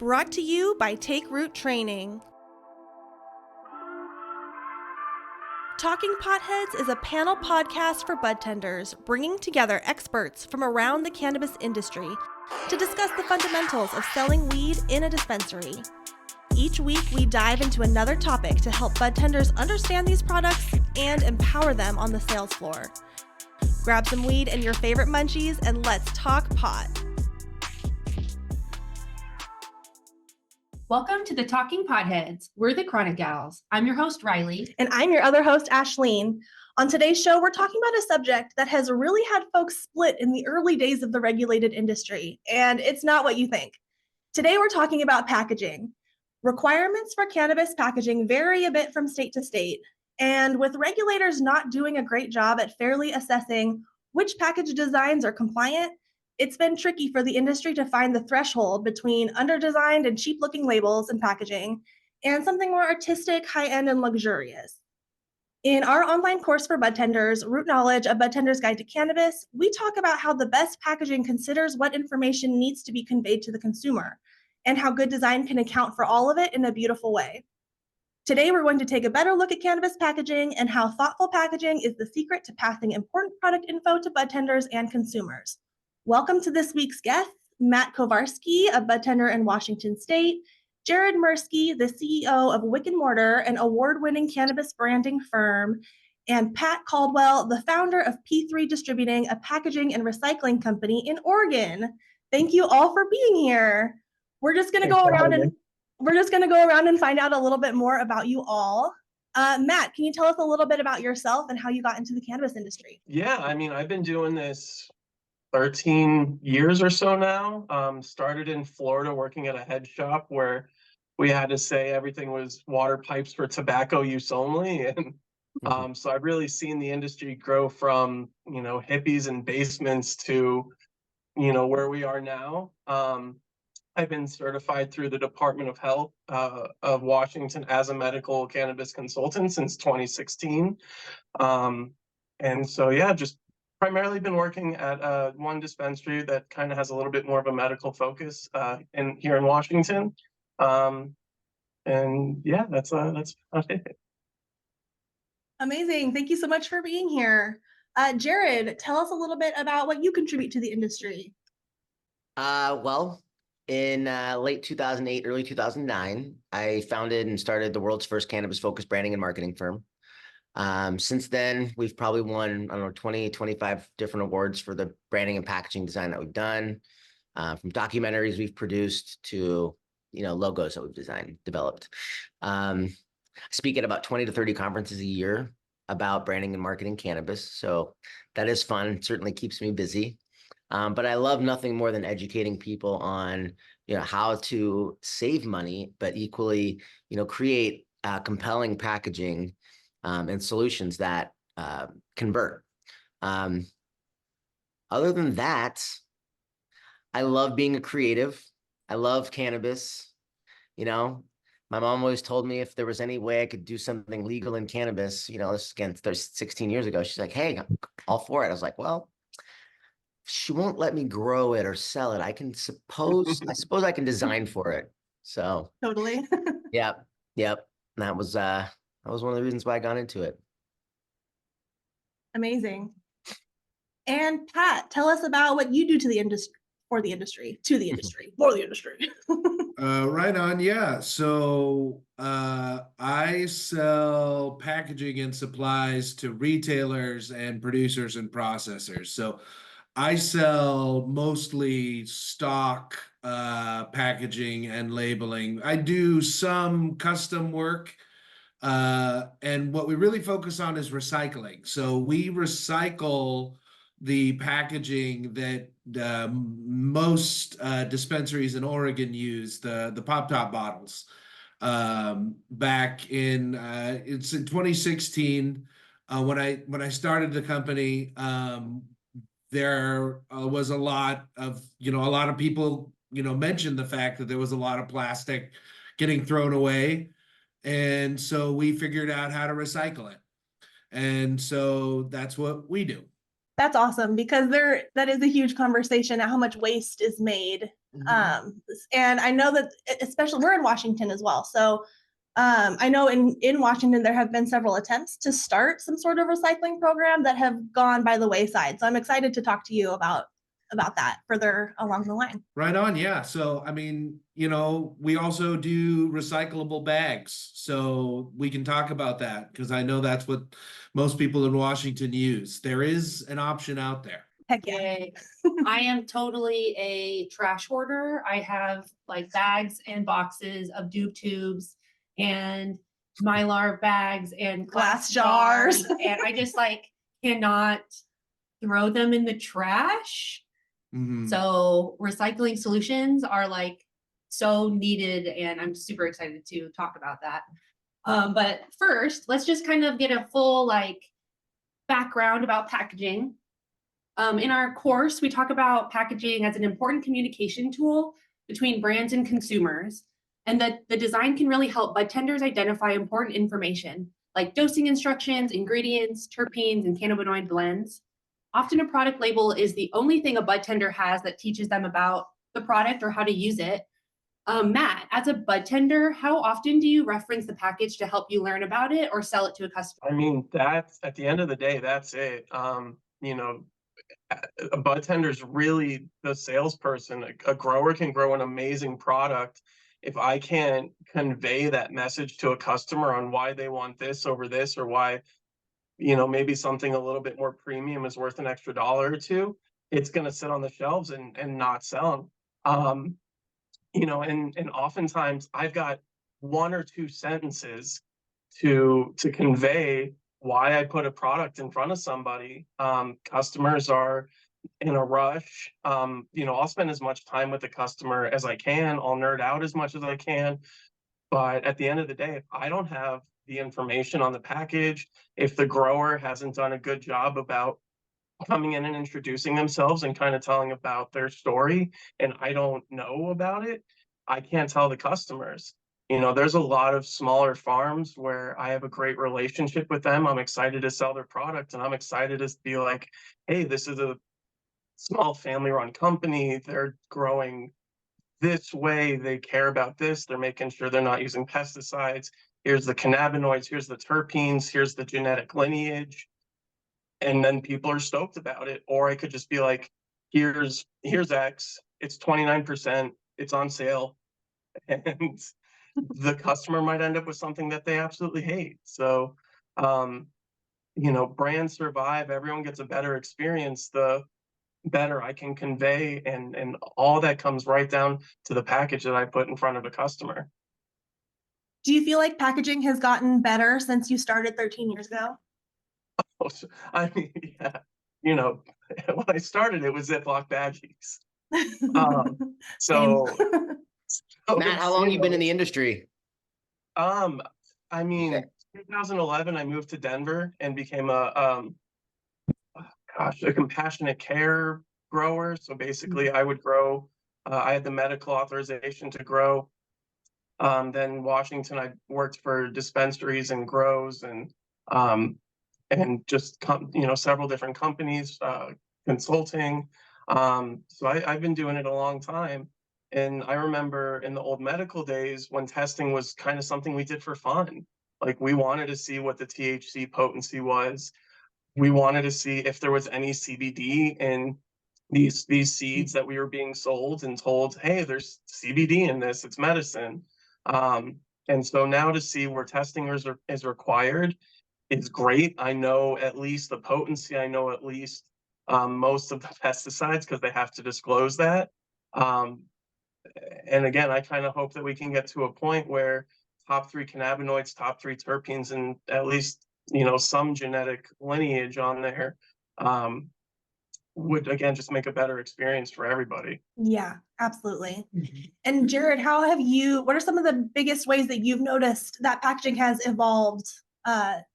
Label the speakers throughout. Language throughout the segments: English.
Speaker 1: Brought to you by Take Root Training. Talking Potheads is a panel podcast for budtenders, bringing together experts from around the cannabis industry to discuss the fundamentals of selling weed in a dispensary. Each week, we dive into another topic to help budtenders understand these products and empower them on the sales floor. Grab some weed and your favorite munchies, and let's talk pot.
Speaker 2: Welcome to the Talking Potheads. We're the Chronic Gals. I'm your host, Riley.
Speaker 1: And I'm your other host, Ashleen. On today's show, we're talking about a subject that has really had folks split in the early days of the regulated industry, and it's not what you think. Today, we're talking about packaging. Requirements for cannabis packaging vary a bit from state to state, and with regulators not doing a great job at fairly assessing which package designs are compliant, it's been tricky for the industry to find the threshold between under-designed and cheap-looking labels and packaging and something more artistic, high-end, and luxurious. In our online course for budtenders, Root Knowledge, a budtender's guide to cannabis, we talk about how the best packaging considers what information needs to be conveyed to the consumer and how good design can account for all of it in a beautiful way. Today, we're going to take a better look at cannabis packaging and how thoughtful packaging is the secret to passing important product info to budtenders and consumers. Welcome to this week's guests, Matt Kovarsky, a budtender in Washington State, Jared Mirsky, the CEO of Wick Mortar, an award-winning cannabis branding firm, and Pat Caldwell, the founder of P3 Distributing, a packaging and recycling company in Oregon. Thank you all for being here. We're just going to go around and find out a little bit more about you all. Matt, can you tell us a little bit about yourself and how you got into the cannabis industry?
Speaker 3: Yeah, I've been doing this 13 years or so now. Started in Florida working at a head shop where we had to say everything was water pipes for tobacco use only. And so I've really seen the industry grow from, hippies and basements to, where we are now. I've been certified through the Department of Health of Washington as a medical cannabis consultant since 2016. And so, yeah, just primarily been working at one dispensary that kind of has a little bit more of a medical focus here in Washington. And yeah, that's it.
Speaker 1: Amazing. Thank you so much for being here. Jared, tell us a little bit about what you contribute to the industry.
Speaker 4: Well, in late 2008, early 2009, I founded and started the world's first cannabis-focused branding and marketing firm. Since then, we've probably won, 20, 25 different awards for the branding and packaging design that we've done, from documentaries we've produced to, logos that we've developed. I speak at about 20 to 30 conferences a year about branding and marketing cannabis. So that is fun. It certainly keeps me busy. But I love nothing more than educating people on, how to save money, but equally, create compelling packaging and solutions that convert. Other than that, I love being a creative. I love cannabis. My mom always told me if there was any way I could do something legal in cannabis, this again, 16 years ago, she's like, hey, I'm all for it. I was like, well, she won't let me grow it or sell it. I suppose I can design for it. So
Speaker 1: Totally.
Speaker 4: Yep. That was one of the reasons why I got into it.
Speaker 1: Amazing. And Pat, tell us about what you do to the industry, for the industry.
Speaker 5: Right on. Yeah. So I sell packaging and supplies to retailers and producers and processors. So I sell mostly stock packaging and labeling. I do some custom work. And what we really focus on is recycling. So we recycle the packaging that most dispensaries in Oregon use, the pop top bottles. Back in it's in 2016 when I started the company. There was a lot of people mentioned the fact that there was a lot of plastic getting thrown away. And so we figured out how to recycle it. And so that's what we do.
Speaker 1: That's awesome, because that is a huge conversation at how much waste is made And I know that especially we're in Washington as well. So I know in Washington, there have been several attempts to start some sort of recycling program that have gone by the wayside. So I'm excited to talk to you about that further along the line.
Speaker 5: Right on, yeah. So, I mean, we also do recyclable bags. So we can talk about that because I know that's what most people in Washington use. There is an option out there.
Speaker 1: Heck yeah.
Speaker 2: Yay. I am totally a trash hoarder. I have like bags and boxes of doob tubes and Mylar bags and
Speaker 1: Glass jars.
Speaker 2: And I just like cannot throw them in the trash.
Speaker 5: Mhm.
Speaker 2: So recycling solutions are like so needed, and I'm super excited to talk about that. But first, let's just kind of get a full like background about packaging. In our course, we talk about packaging as an important communication tool between brands and consumers, and that the design can really help budtenders identify important information like dosing instructions, ingredients, terpenes, and cannabinoid blends. Often a product label is the only thing a budtender has that teaches them about the product or how to use it. Matt, as a budtender, how often do you reference the package to help you learn about it or sell it to a customer?
Speaker 3: I mean, that's at the end of the day, that's it. A budtender is really the salesperson. A grower can grow an amazing product. If I can't convey that message to a customer on why they want this over this, or why, maybe something a little bit more premium is worth an extra dollar or two, it's going to sit on the shelves and not sell. And oftentimes I've got one or two sentences to convey why I put a product in front of somebody. Customers are in a rush. I'll spend as much time with the customer as I can. I'll nerd out as much as I can. But at the end of the day, if I don't have the information on the package, if the grower hasn't done a good job about coming in and introducing themselves and kind of telling about their story, and I don't know about it, I can't tell the customers. There's a lot of smaller farms where I have a great relationship with them. I'm excited to sell their product, and I'm excited to be like, hey, this is a small family-run company. They're growing this way. They care about this. They're making sure they're not using pesticides. Here's the cannabinoids. Here's the terpenes. Here's the genetic lineage. And then people are stoked about it. Or I could just be like, here's X. It's 29%. It's on sale. And the customer might end up with something that they absolutely hate. So, brands survive. Everyone gets a better experience, the better I can convey. And all that comes right down to the package that I put in front of a customer.
Speaker 1: Do you feel like packaging has gotten better since you started 13 years ago?
Speaker 3: I mean, yeah, when I started, it was Ziploc baggies. So
Speaker 4: Matt, how long you been in the industry?
Speaker 3: I mean, 2011, I moved to Denver and became a compassionate care grower. So basically, I would grow. I had the medical authorization to grow. Then Washington, I worked for dispensaries and grows and just several different companies, consulting. So I've been doing it a long time. And I remember in the old medical days when testing was kind of something we did for fun. Like we wanted to see what the THC potency was. We wanted to see if there was any CBD in these seeds that we were being sold and told, hey, there's CBD in this, it's medicine. And so now to see where testing is required is great. I know at least the potency, I know at least most of the pesticides because they have to disclose that. And again, I kind of hope that we can get to a point where top 3 cannabinoids, top 3 terpenes, and at least, some genetic lineage on there would, again, just make a better experience for everybody.
Speaker 1: Yeah, absolutely. And Jared, what are some of the biggest ways that you've noticed that packaging has evolved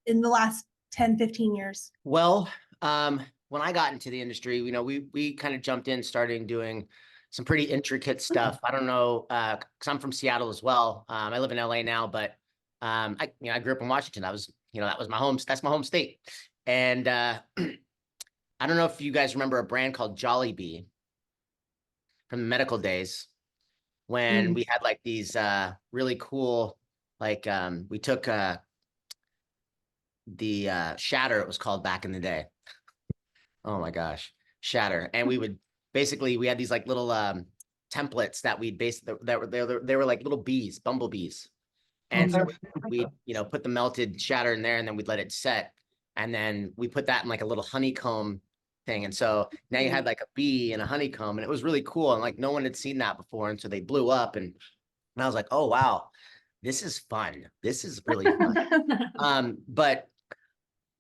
Speaker 1: in the last 10, 15 years?
Speaker 4: Well, when I got into the industry, we kind of jumped in, starting doing some pretty intricate stuff. I don't know, because I'm from Seattle as well. I live in LA now, but I grew up in Washington. That was my home. That's my home state. And I don't know if you guys remember a brand called Jollibee. from the medical days when we had like these really cool, like we took the shatter, it was called back in the day. Oh my gosh, shatter. And we would basically, we had these like little templates that we'd they were like little bees, bumblebees. And so we, you know, put the melted shatter in there and then we'd let it set. And then we put that in like a little honeycomb thing. And so now you had like a bee and a honeycomb, and it was really cool. And like no one had seen that before. And so they blew up, and I was like, oh wow, this is fun. This is really fun. But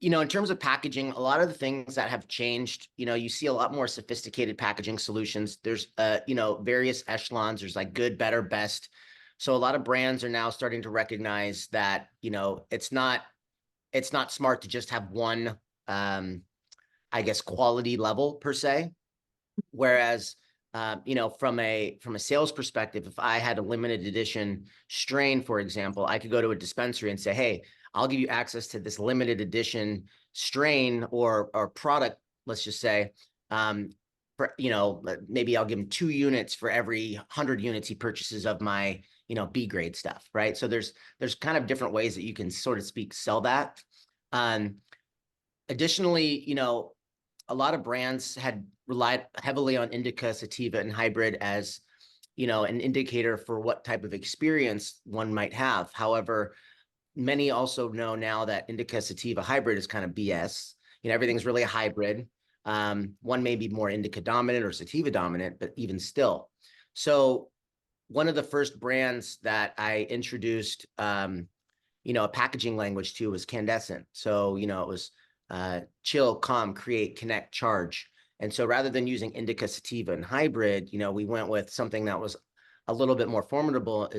Speaker 4: you know, in terms of packaging, a lot of the things that have changed, you know, you see a lot more sophisticated packaging solutions. There's, you know, various echelons. There's like good, better, best. So a lot of brands are now starting to recognize that, you know, it's not smart to just have one, I guess, quality level per se. Whereas, you know, from a sales perspective, if I had a limited edition strain, for example, I could go to a dispensary and say, hey, I'll give you access to this limited edition strain or product, let's just say, for, you know, maybe I'll give him 2 units for every 100 units he purchases of my, you know, B grade stuff, right? So there's kind of different ways that you can sort of sell that. Additionally, you know, a lot of brands had relied heavily on indica, sativa, and hybrid as, you know, an indicator for what type of experience one might have. However, many also know now that indica, sativa, hybrid is kind of BS. You know, everything's really a hybrid. One may be more indica dominant or sativa dominant, but even still. So one of the first brands that I introduced, you know, a packaging language to was Candescent. So, you know, it was chill, calm, create, connect, charge. And so rather than using indica, sativa, and hybrid, you know, we went with something that was a little bit more formidable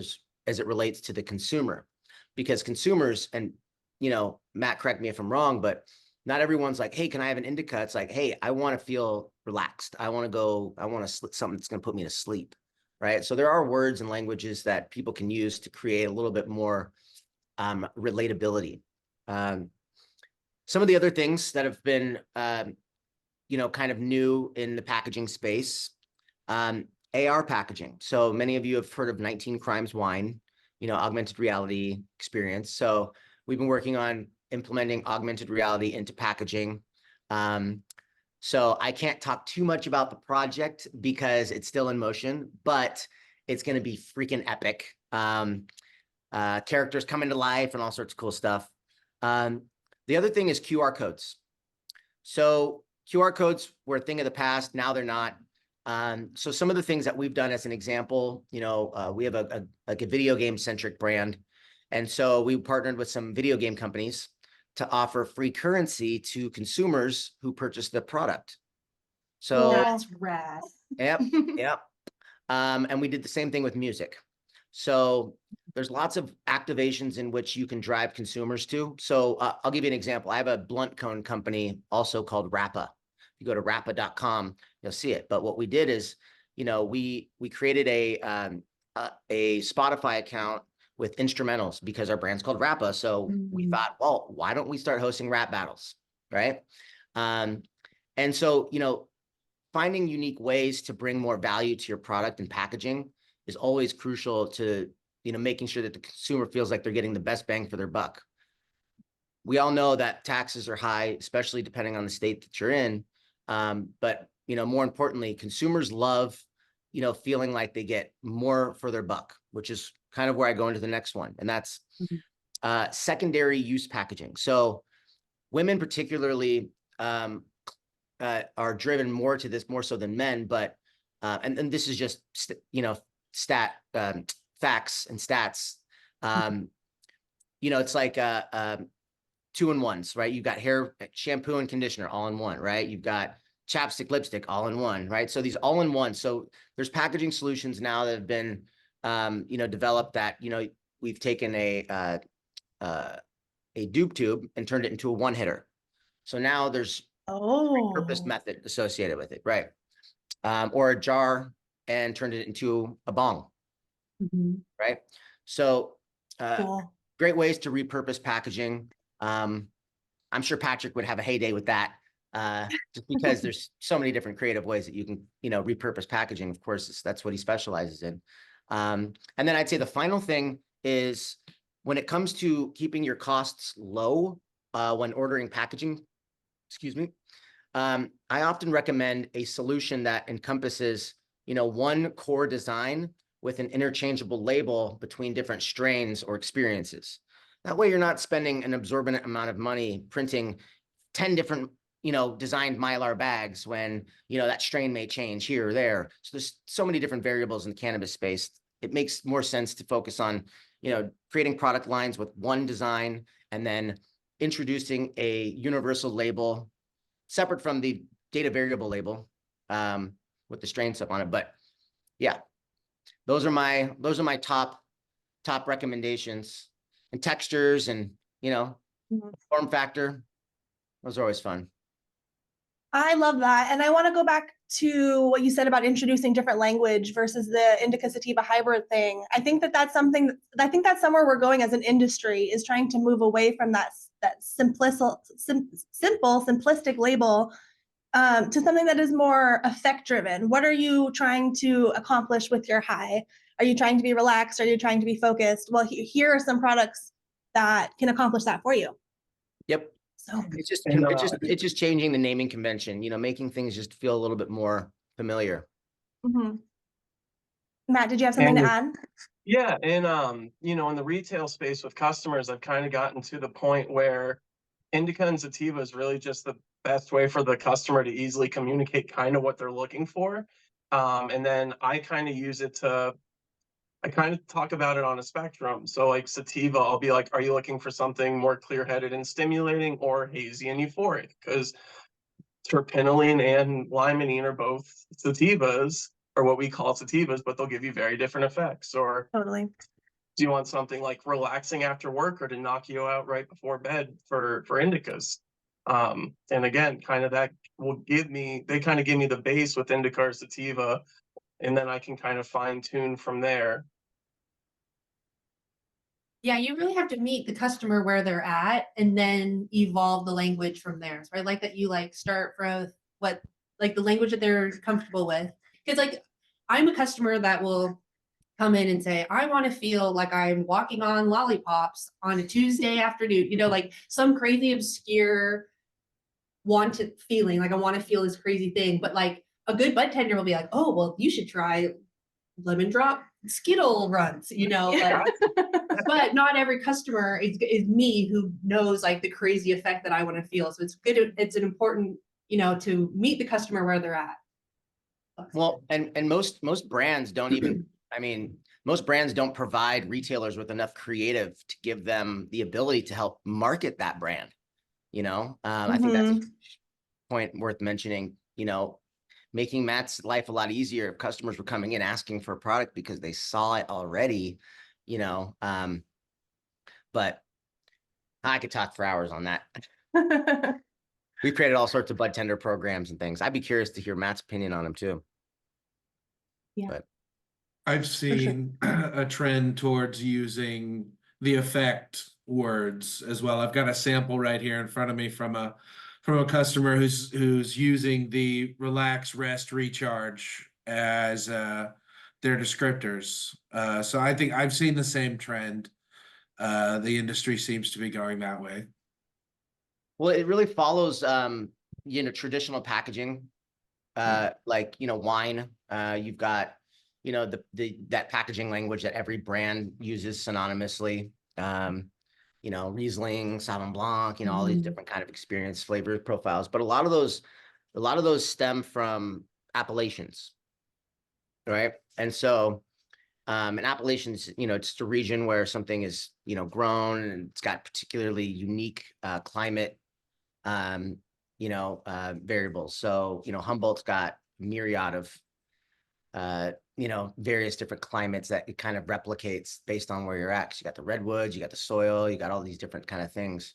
Speaker 4: as it relates to the consumer. Because consumers, and, you know, Matt, correct me if I'm wrong, but not everyone's like, hey, can I have an indica? It's like, hey, I want to feel relaxed. I want to something that's going to put me to sleep, right? So there are words and languages that people can use to create a little bit more relatability. Some of the other things that have been, you know, kind of new in the packaging space, AR packaging. So many of you have heard of 19 Crimes Wine, you know, augmented reality experience. So we've been working on implementing augmented reality into packaging. So I can't talk too much about the project because it's still in motion, but it's going to be freaking epic. Characters coming to life and all sorts of cool stuff. The other thing is QR codes. So QR codes were a thing of the past. Now they're not. So some of the things that we've done as an example, you know, we have a video game centric brand. And so we partnered with some video game companies to offer free currency to consumers who purchase the product. So
Speaker 2: That's rad.
Speaker 4: yep. And we did the same thing with music. So there's lots of activations in which you can drive consumers to. So I'll give you an example. I have a blunt cone company also called Rappa. If you go to rappa.com, you'll see it. But what we did is, you know, we created a Spotify account with instrumentals because our brand's called Rappa. So we thought, well, why don't we start hosting rap battles, right? And so, you know, finding unique ways to bring more value to your product and packaging is always crucial to, you know, making sure that the consumer feels like they're getting the best bang for their buck. We all know that taxes are high, especially depending on the state that you're in. But, you know, more importantly, consumers love, you know, feeling like they get more for their buck, which is kind of where I go into the next one. And that's secondary use packaging. So women particularly are driven more to this, more so than men, but, and this is just, you know, facts and stats. You know, it's like 2-in-1s, right? You've got hair shampoo and conditioner all in one, right? You've got chapstick, lipstick all in one, right? So these all in one. So there's packaging solutions now that have been, you know, developed that, you know, we've taken a dupe tube and turned it into a one hitter. So now there's purpose method associated with it, right? Or a jar and turned it into a bong, right? So
Speaker 1: Cool.
Speaker 4: great ways to repurpose packaging. I'm sure Patrick would have a heyday with that. just because there's so many different creative ways that you can, repurpose packaging. Of course, that's what he specializes in. And then I'd say the final thing is when it comes to keeping your costs low when ordering packaging, I often recommend a solution that encompasses, one core design with an interchangeable label between different strains or experiences. That way you're not spending an exorbitant amount of money printing 10 different, designed Mylar bags when, that strain may change here or there. So there's so many different variables in the cannabis space. It makes more sense to focus on, creating product lines with one design and then introducing a universal label separate from the data variable label with the strain stuff on it. But yeah, those are my top recommendations, and textures and, form factor. Those are always fun.
Speaker 1: I love that. And I want to go back to what you said about introducing different language versus the indica sativa hybrid thing. I think that's somewhere we're going as an industry, is trying to move away from that simplistic label to something that is more effect driven. What are you trying to accomplish with your high? Are you trying to be relaxed? Are you trying to be focused? Well, here are some products that can accomplish that for you.
Speaker 4: Yep.
Speaker 1: So
Speaker 4: It's just changing the naming convention, making things just feel a little bit more familiar.
Speaker 1: Matt, did you have something to add?
Speaker 3: Yeah, and in the retail space with customers, I've kind of gotten to the point where indica and sativa is really just the best way for the customer to easily communicate kind of what they're looking for. And then I kind of use it I kind of talk about it on a spectrum. So like sativa, I'll be like, are you looking for something more clear-headed and stimulating, or hazy and euphoric? Because terpinolene and limonene are both sativas, or what we call sativas, but they'll give you very different effects. Or
Speaker 1: Totally.
Speaker 3: do you want something like relaxing after work, or to knock you out right before bed for indicas? And again, kind of that they kind of give me the base with indica or sativa, and then I can kind of fine tune from there.
Speaker 2: Yeah, you really have to meet the customer where they're at and then evolve the language from there. So I like that you start from the language that they're comfortable with. Because I'm a customer that will come in and say, I want to feel like I'm walking on lollipops on a Tuesday afternoon, some crazy obscure wanted feeling, I want to feel this crazy thing. But a good bud tender will be like, oh, well, you should try lemon drop Skittle runs, but not every customer is me who knows the crazy effect that I want to feel. So it's good. It's an important, to meet the customer where they're at.
Speaker 4: Well, and most brands don't even, most brands don't provide retailers with enough creative to give them the ability to help market that brand. I think that's a point worth mentioning, making Matt's life a lot easier if customers were coming in asking for a product because they saw it already, but I could talk for hours on that. We've created all sorts of bud tender programs and things. I'd be curious to hear Matt's opinion on them too.
Speaker 1: Yeah.
Speaker 4: But
Speaker 5: I've seen a trend towards using the effect words as well. I've got a sample right here in front of me from a customer who's using the relax, rest, recharge as their descriptors. So I think I've seen the same trend. The industry seems to be going that way.
Speaker 4: well, it really follows traditional packaging, wine. You've got that packaging language that every brand uses synonymously. Riesling, Sauvignon Blanc, all these different kind of experience flavor profiles. But a lot of those stem from appellations, right? And so, and appellations, it's a region where something is, grown, and it's got particularly unique climate, variables. So, Humboldt's got myriad of, various different climates that it kind of replicates based on where you're at. 'Cause you got the redwoods, you got the soil, you got all these different kind of things.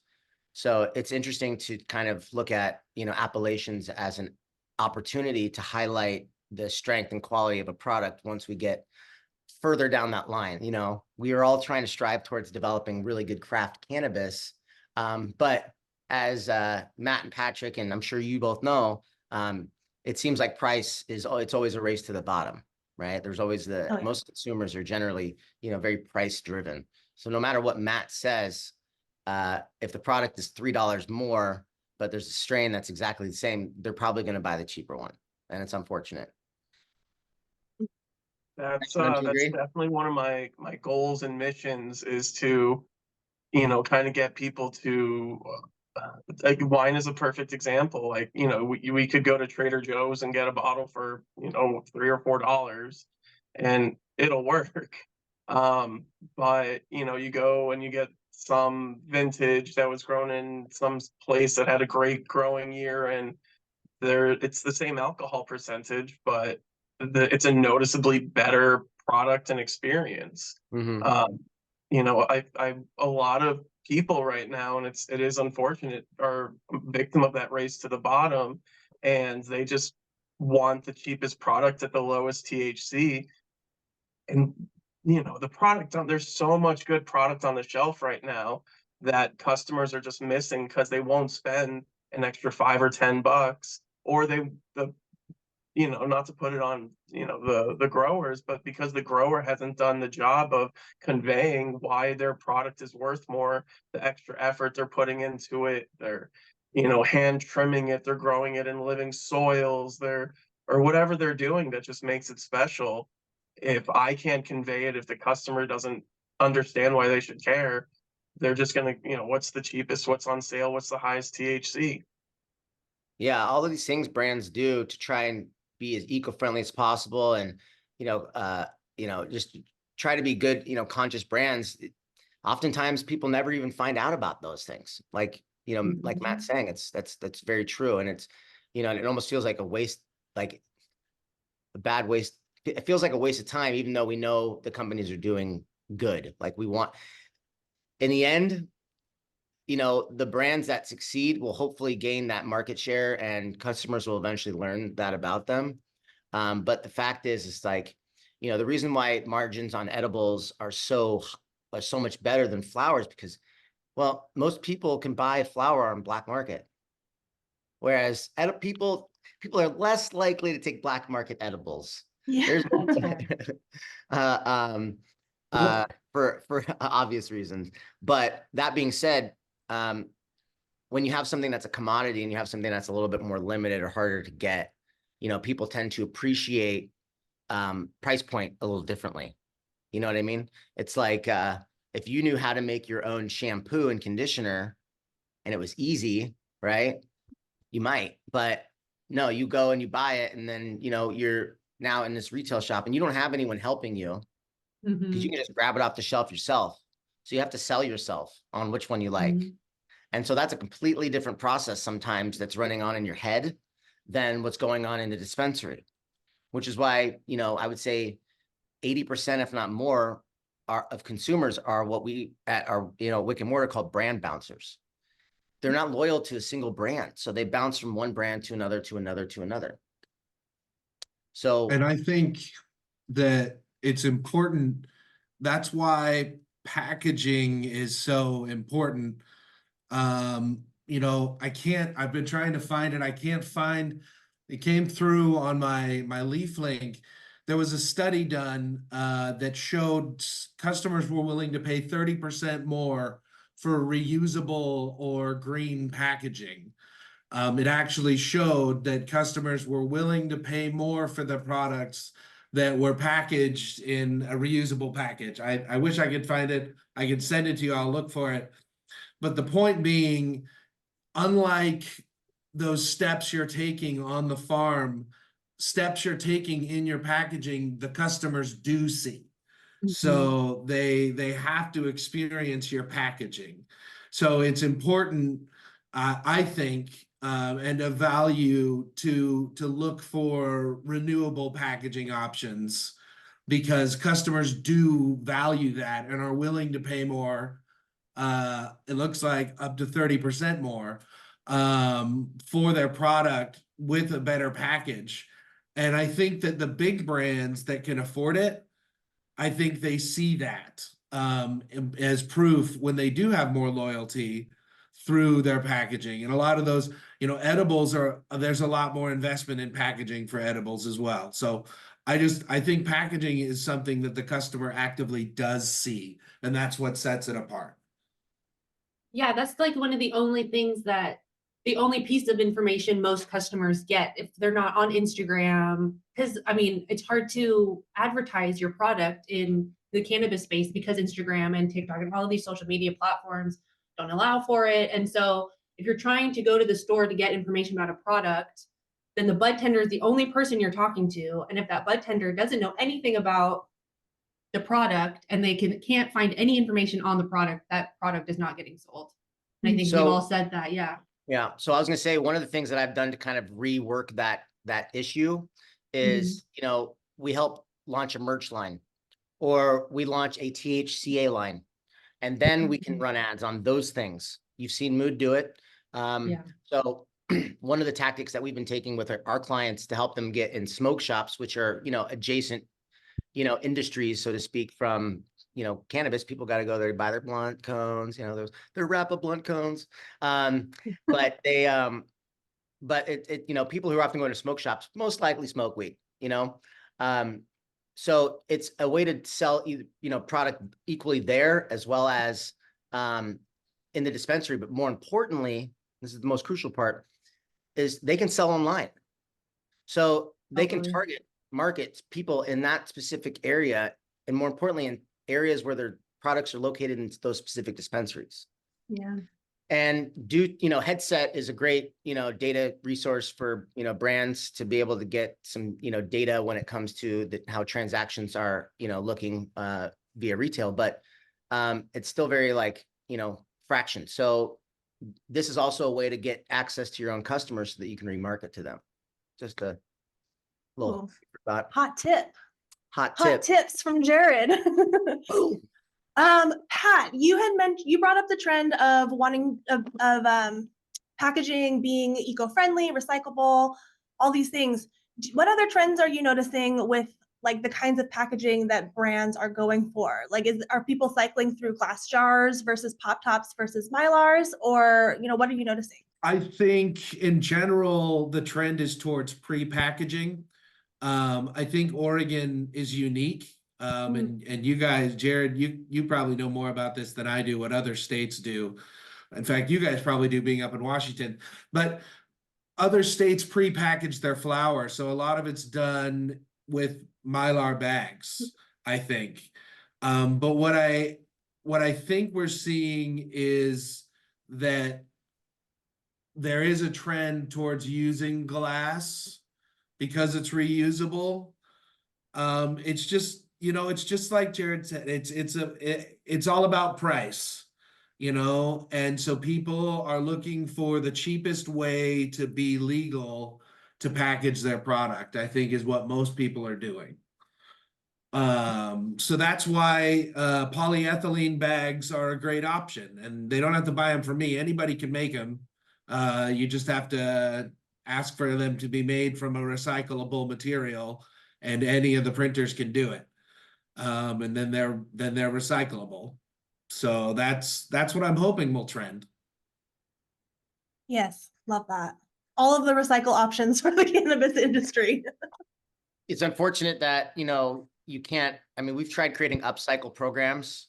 Speaker 4: So it's interesting to kind of look at, appellations as an opportunity to highlight the strength and quality of a product once we get further down that line. We are all trying to strive towards developing really good craft cannabis. But as Matt and Patrick, and I'm sure you both know, it seems like price is it's always a race to the bottom, right? There's always
Speaker 1: Oh, yeah.
Speaker 4: most consumers are generally, very price driven. So no matter what Matt says, if the product is $3 more, but there's a strain that's exactly the same, they're probably going to buy the cheaper one, and it's unfortunate.
Speaker 3: That's
Speaker 4: Don't you
Speaker 3: that's
Speaker 4: agree?
Speaker 3: definitely one of my goals and missions is to, kind of get people to, like wine is a perfect example. Like, we could go to Trader Joe's and get a bottle for, $3 or $4 and it'll work. But you go and you get some vintage that was grown in some place that had a great growing year, and it's the same alcohol percentage, but it's a noticeably better product and experience.
Speaker 4: Mm-hmm.
Speaker 3: I a lot of people right now, and it is unfortunate, are a victim of that race to the bottom, and they just want the cheapest product at the lowest THC. And the product there's so much good product on the shelf right now that customers are just missing because they won't spend an extra $5 or $10, or not to put it on the growers, but because the grower hasn't done the job of conveying why their product is worth more, the extra effort they're putting into it, they're hand trimming it, they're growing it in living soils, or whatever they're doing that just makes it special. If I can't convey it, if the customer doesn't understand why they should care, they're just gonna, what's the cheapest, what's on sale, what's the highest THC.
Speaker 4: Yeah, all of these things brands do to try and be as eco-friendly as possible, and just try to be good, conscious brands. Oftentimes people never even find out about those things. Like, like Matt's saying, that's very true. And it's, and it almost feels like a waste, like a bad waste. It feels like a waste of time, even though we know the companies are doing good. Like in the end, the brands that succeed will hopefully gain that market share, and customers will eventually learn that about them. But the fact is, it's like, the reason why margins on edibles are so much better than flowers, because, well, most people can buy flower on black market, whereas people are less likely to take black market edibles.
Speaker 1: Yeah.
Speaker 4: There's
Speaker 5: Well,
Speaker 4: for obvious reasons. But that being said, when you have something that's a commodity and you have something that's a little bit more limited or harder to get, people tend to appreciate price point a little differently. You know what I mean? It's like if you knew how to make your own shampoo and conditioner and it was easy, right? You might, but no, you go and you buy it, and then you're now in this retail shop and you don't have anyone helping you, because you can just grab it off the shelf yourself. So you have to sell yourself on which one you like. And so that's a completely different process sometimes that's running on in your head than what's going on in the dispensary, which is why, I would say 80%, if not more, of consumers are what we at our, Wick Mortar call brand bouncers. They're not loyal to a single brand. So they bounce from one brand to another, to another, to another. So,
Speaker 5: and I think that it's important. That's why packaging is so important. I've been trying to find it. I can't find, it came through on my Leaf link. There was a study done that showed customers were willing to pay 30% more for reusable or green packaging. It actually showed that customers were willing to pay more for the products that were packaged in a reusable package. I wish I could find it. I could send it to you. I'll look for it. But the point being, unlike those steps you're taking on the farm, steps you're taking in your packaging, the customers do see. So they have to experience your packaging. So it's important, I think, and of value to look for renewable packaging options, because customers do value that and are willing to pay more. It looks like up to 30% more for their product with a better package. And I think that the big brands that can afford it, I think they see that as proof when they do have more loyalty through their packaging. And a lot of those, you know, edibles there's a lot more investment in packaging for edibles as well. So I think packaging is something that the customer actively does see, and that's what sets it apart.
Speaker 2: Yeah, that's like one of the only things the only piece of information most customers get if they're not on Instagram. Because I mean, it's hard to advertise your product in the cannabis space because Instagram and TikTok and all of these social media platforms don't allow for it. And so if you're trying to go to the store to get information about a product, then the bud tender is the only person you're talking to. And if that bud tender doesn't know anything about the product and they can't find any information on the product, that product is not getting sold. And I think we've all said that, yeah.
Speaker 4: Yeah. So I was gonna say, one of the things that I've done to kind of rework that issue is, you know, we help launch a merch line, or we launch a THCA line, and then we can run ads on those things. You've seen Mood do it.
Speaker 2: Yeah.
Speaker 4: So one of the tactics that we've been taking with our clients to help them get in smoke shops, which are, you know, adjacent, you know, industries, so to speak, from, you know, cannabis. People got to go there to buy their blunt cones, you know, their wrap up blunt cones. But they, but it, you know, people who are often going to smoke shops most likely smoke weed, you know. So it's a way to sell, you know, product equally there as well as in the dispensary. But more importantly, this is the most crucial part, is they can sell online. So they can target market people in that specific area, and more importantly, in areas where their products are located in those specific dispensaries.
Speaker 2: Yeah.
Speaker 4: And you know, Headset is a great, you know, data resource for, you know, brands to be able to get some, you know, data when it comes to how transactions are, you know, looking via retail, but it's still very, like, you know, fraction. So this is also a way to get access to your own customers so that you can remarket to them. Just a little thought.
Speaker 1: Hot tip.
Speaker 4: Hot
Speaker 1: Hot
Speaker 4: tip.
Speaker 1: tips from Jared. Pat, you brought up the trend of wanting of packaging being eco-friendly, recyclable, all these things. What other trends are you noticing with like the kinds of packaging that brands are going for? Like, are people cycling through glass jars versus pop tops versus Mylars, or, you know, what are you noticing?
Speaker 5: I think in general, the trend is towards pre-packaging. I think Oregon is unique. And you guys, Jared, you probably know more about this than I do, what other states do. In fact, you guys probably do, being up in Washington, but other states pre-package their flour. So a lot of it's done with Mylar bags, I think. But what I think we're seeing is that there is a trend towards using glass because it's reusable. It's just, you know, it's just like Jared said, it's all about price, you know, and so people are looking for the cheapest way to be legal to package their product, I think, is what most people are doing. So that's why polyethylene bags are a great option, and they don't have to buy them from me. Anybody can make them. You just have to ask for them to be made from a recyclable material, and any of the printers can do it. And then they're recyclable. So that's what I'm hoping will trend.
Speaker 1: Yes, love that. All of the recycle options for the cannabis industry.
Speaker 4: It's unfortunate that, you know, you can't, I mean, we've tried creating upcycle programs,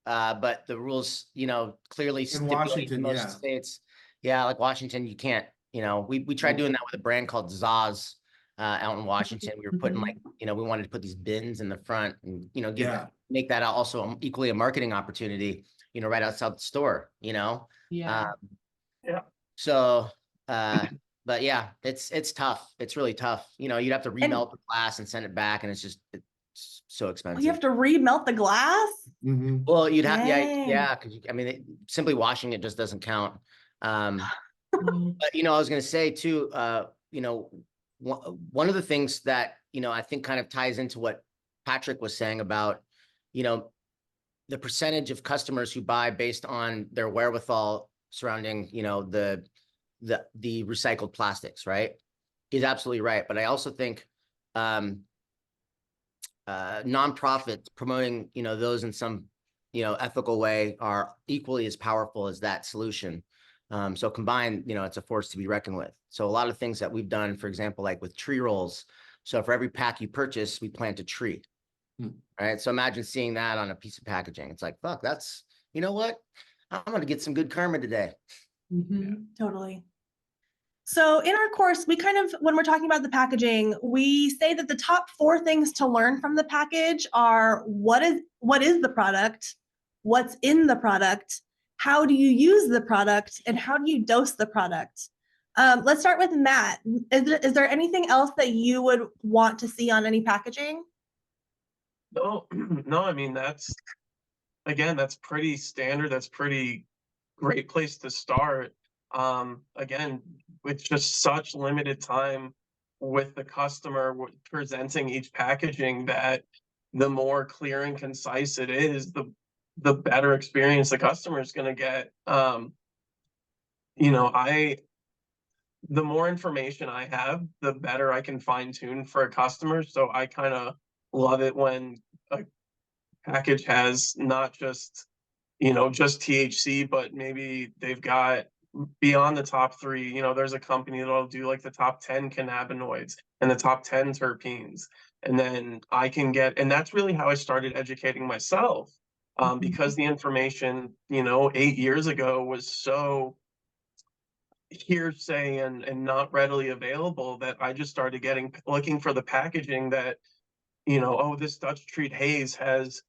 Speaker 4: but the rules, you know, clearly stipulate
Speaker 5: Washington,
Speaker 4: in most states. Yeah, like Washington, you can't, you know, we tried doing that with a brand called Zaz out in Washington. We were putting, like, you know, we wanted to put these bins in the front and, you know, make that also equally a marketing opportunity, you know, right outside the store, you know?
Speaker 2: Yeah.
Speaker 4: So, but yeah, it's tough. It's really tough. You know, you'd have to remelt the glass and send it back, and it's so expensive.
Speaker 1: You have to remelt the glass?
Speaker 4: Well, you'd have,
Speaker 1: Dang.
Speaker 4: yeah, because I mean, simply washing it just doesn't count. But, you know, I was going to say too, you know, one of the things that, you know, I think kind of ties into what Patrick was saying about, you know, the percentage of customers who buy based on their wherewithal surrounding, you know, the recycled plastics, right? He's absolutely right. But I also think nonprofits promoting, you know, those in some, you know, ethical way are equally as powerful as that solution. So combined, it's a force to be reckoned with. So a lot of things that we've done, for example, like with tree rolls. So for every pack you purchase, we plant a tree. Right. So imagine seeing that on a piece of packaging. It's like, fuck, that's, you know what? I'm going to get some good karma today.
Speaker 1: Totally. So in our course, we kind of, when we're talking about the packaging, we say that the top 4 things to learn from the package are what is the product, what's in the product, how do you use the product, and how do you dose the product. Let's start with Matt. Is there anything else that you would want to see on any packaging?
Speaker 3: No, no, I mean, that's pretty standard. That's pretty great place to start. Again, with just such limited time with the customer presenting each packaging, that the more clear and concise it is, the better experience the customer is going to get. The more information I have, the better I can fine tune for a customer. So I kind of love it when a package has not just just THC, but maybe they've got beyond the top 3. There's a company that'll do like the top 10 cannabinoids and the top 10 terpenes, and then I can get, and that's really how I started educating myself, because the information 8 years ago was so hearsay and not readily available, that I just started looking for the packaging that oh, this Dutch Treat Haze has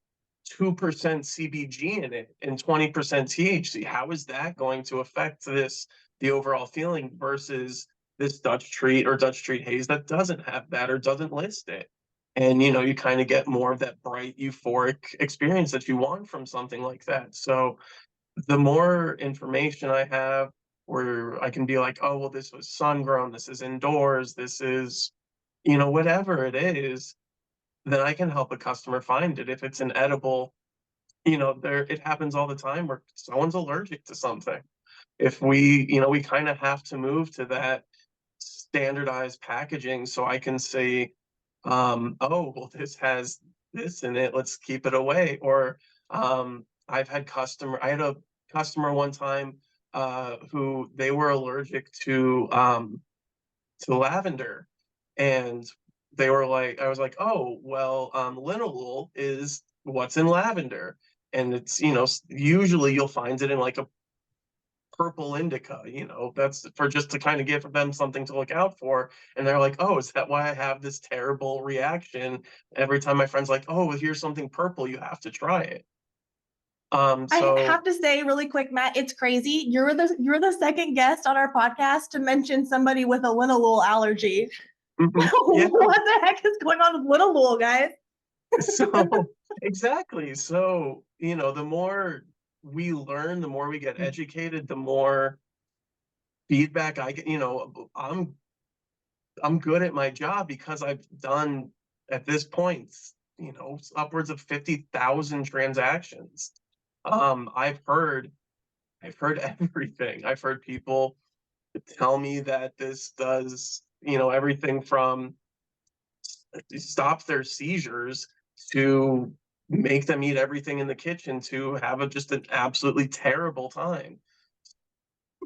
Speaker 3: 2% CBG in it and 20% THC. How is that going to affect the overall feeling versus this Dutch Treat or Dutch Treat Haze that doesn't have that or doesn't list it? And you kind of get more of that bright, euphoric experience that you want from something like that. So the more information I have, where I can be like, oh, well, this was sun grown, this is indoors, this is whatever it is, then I can help a customer find it. If it's an edible, it happens all the time where someone's allergic to something. If we kind of have to move to that standardized packaging, so I can say, oh, well, this has this in it, let's keep it away. Or I had a customer one time who they were allergic to lavender, and they were like, I was like, oh, well, linalool is what's in lavender, and it's usually you'll find it in like a purple indica. That's for just to kind of give them something to look out for. And they're like, oh, is that why I have this terrible reaction every time my friend's like, oh, well, here's something purple, you have to try it. So
Speaker 1: I have to say really quick, Matt, it's crazy. You're the second guest on our podcast to mention somebody with a linalool allergy.
Speaker 3: yeah.
Speaker 1: What the heck is going on with linalool, guys?
Speaker 3: So exactly. So, the more we learn, the more we get educated, the more feedback I get. I'm good at my job because I've done, at this point, upwards of 50,000 transactions. I've heard everything. I've heard people tell me that this does, everything from stop their seizures to make them eat everything in the kitchen to have just an absolutely terrible time.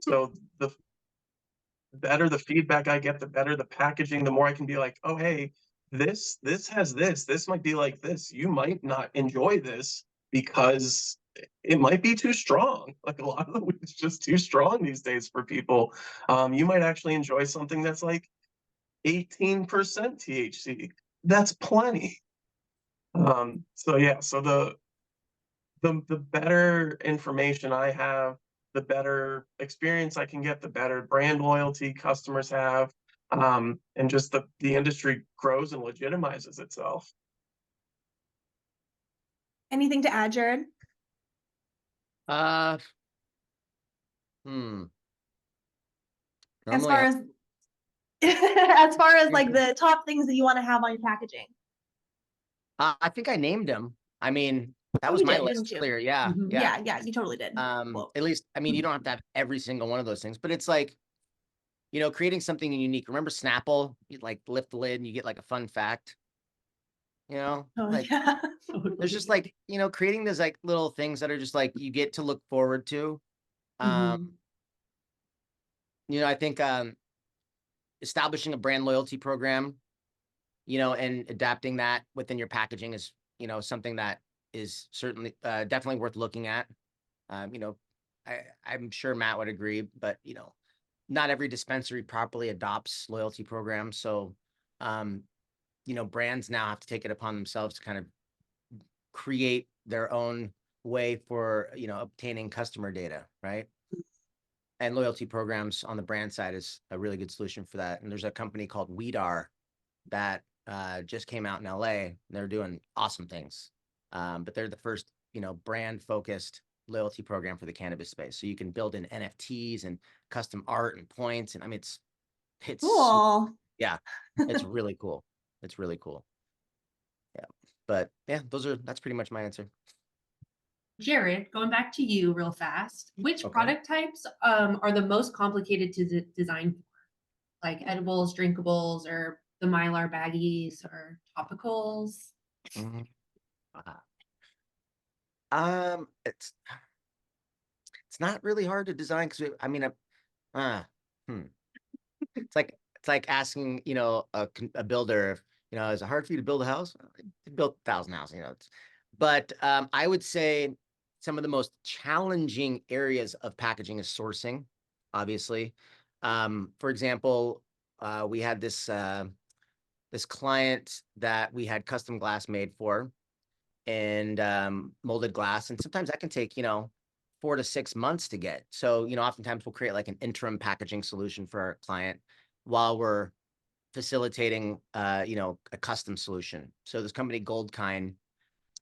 Speaker 3: So the better the feedback I get, the better the packaging, the more I can be like, oh, hey, this has this might be like this. You might not enjoy this because it might be too strong. Like, a lot of the weed's just too strong these days for people. You might actually enjoy something that's like 18% THC. That's plenty. So yeah, so the better information I have, the better experience I can get, the better brand loyalty customers have, and just the industry grows and legitimizes itself.
Speaker 1: Anything to add, Jared?
Speaker 4: Uh,
Speaker 1: As
Speaker 4: Normally,
Speaker 1: far as as far as like the top things that you want to have on your packaging.
Speaker 4: I think I named them. I mean, that
Speaker 1: Oh,
Speaker 4: was
Speaker 1: you
Speaker 4: my
Speaker 1: did,
Speaker 4: list
Speaker 1: didn't you?
Speaker 4: clear. Yeah,
Speaker 1: Yeah, you totally did. Well,
Speaker 4: At least, I mean, you don't have to have every single one of those things, but it's like, creating something unique. Remember Snapple? You like lift the lid and you get like a fun fact.
Speaker 1: oh,
Speaker 4: Like
Speaker 1: yeah.
Speaker 4: there's just like, creating those like little things that are just like you get to look forward to. I think establishing a brand loyalty program, and adapting that within your packaging is, something that is certainly definitely worth looking at. I'm sure Matt would agree, but not every dispensary properly adopts loyalty programs. So, brands now have to take it upon themselves to kind of create their own way for, obtaining customer data, right? And loyalty programs on the brand side is a really good solution for that. And there's a company called Weedar that just came out in LA. They're doing awesome things. But they're the first, brand focused loyalty program for the cannabis space. So you can build in NFTs and custom art and points. And I mean, it's
Speaker 1: Cool.
Speaker 4: yeah, it's really cool. It's really cool. Yeah. But yeah, that's pretty much my answer.
Speaker 2: Jared, going back to you real fast, which
Speaker 4: Okay.
Speaker 2: product types are the most complicated to design for? Like edibles, drinkables, or the Mylar baggies or topicals?
Speaker 4: Mhm. It's not really hard to design because I mean, it's like asking, a builder, is it hard for you to build a house? I built 1,000 houses, but I would say some of the most challenging areas of packaging is sourcing, obviously. For example, we had this client that we had custom glass made for, and molded glass, and sometimes that can take 4 to 6 months to get. So oftentimes we'll create like an interim packaging solution for our client while we're facilitating a custom solution. So this company Goldkind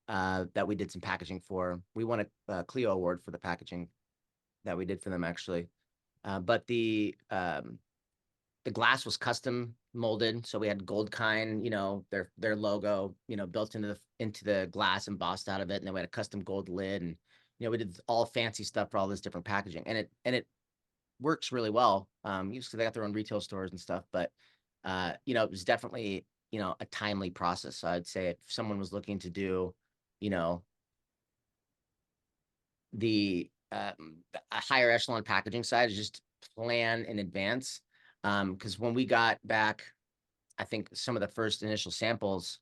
Speaker 4: that we did some packaging for, we won a Clio award for the packaging that we did for them, actually. But the glass was custom molded, so we had Goldkind, their logo, built into the glass, embossed out of it, and then we had a custom gold lid, and we did all fancy stuff for all this different packaging, and it works really well. Usually they got their own retail stores and stuff, but it was definitely a timely process. So I'd say if someone was looking to do, the a higher echelon packaging side, is just plan in advance. Because when we got back, I think some of the first initial samples,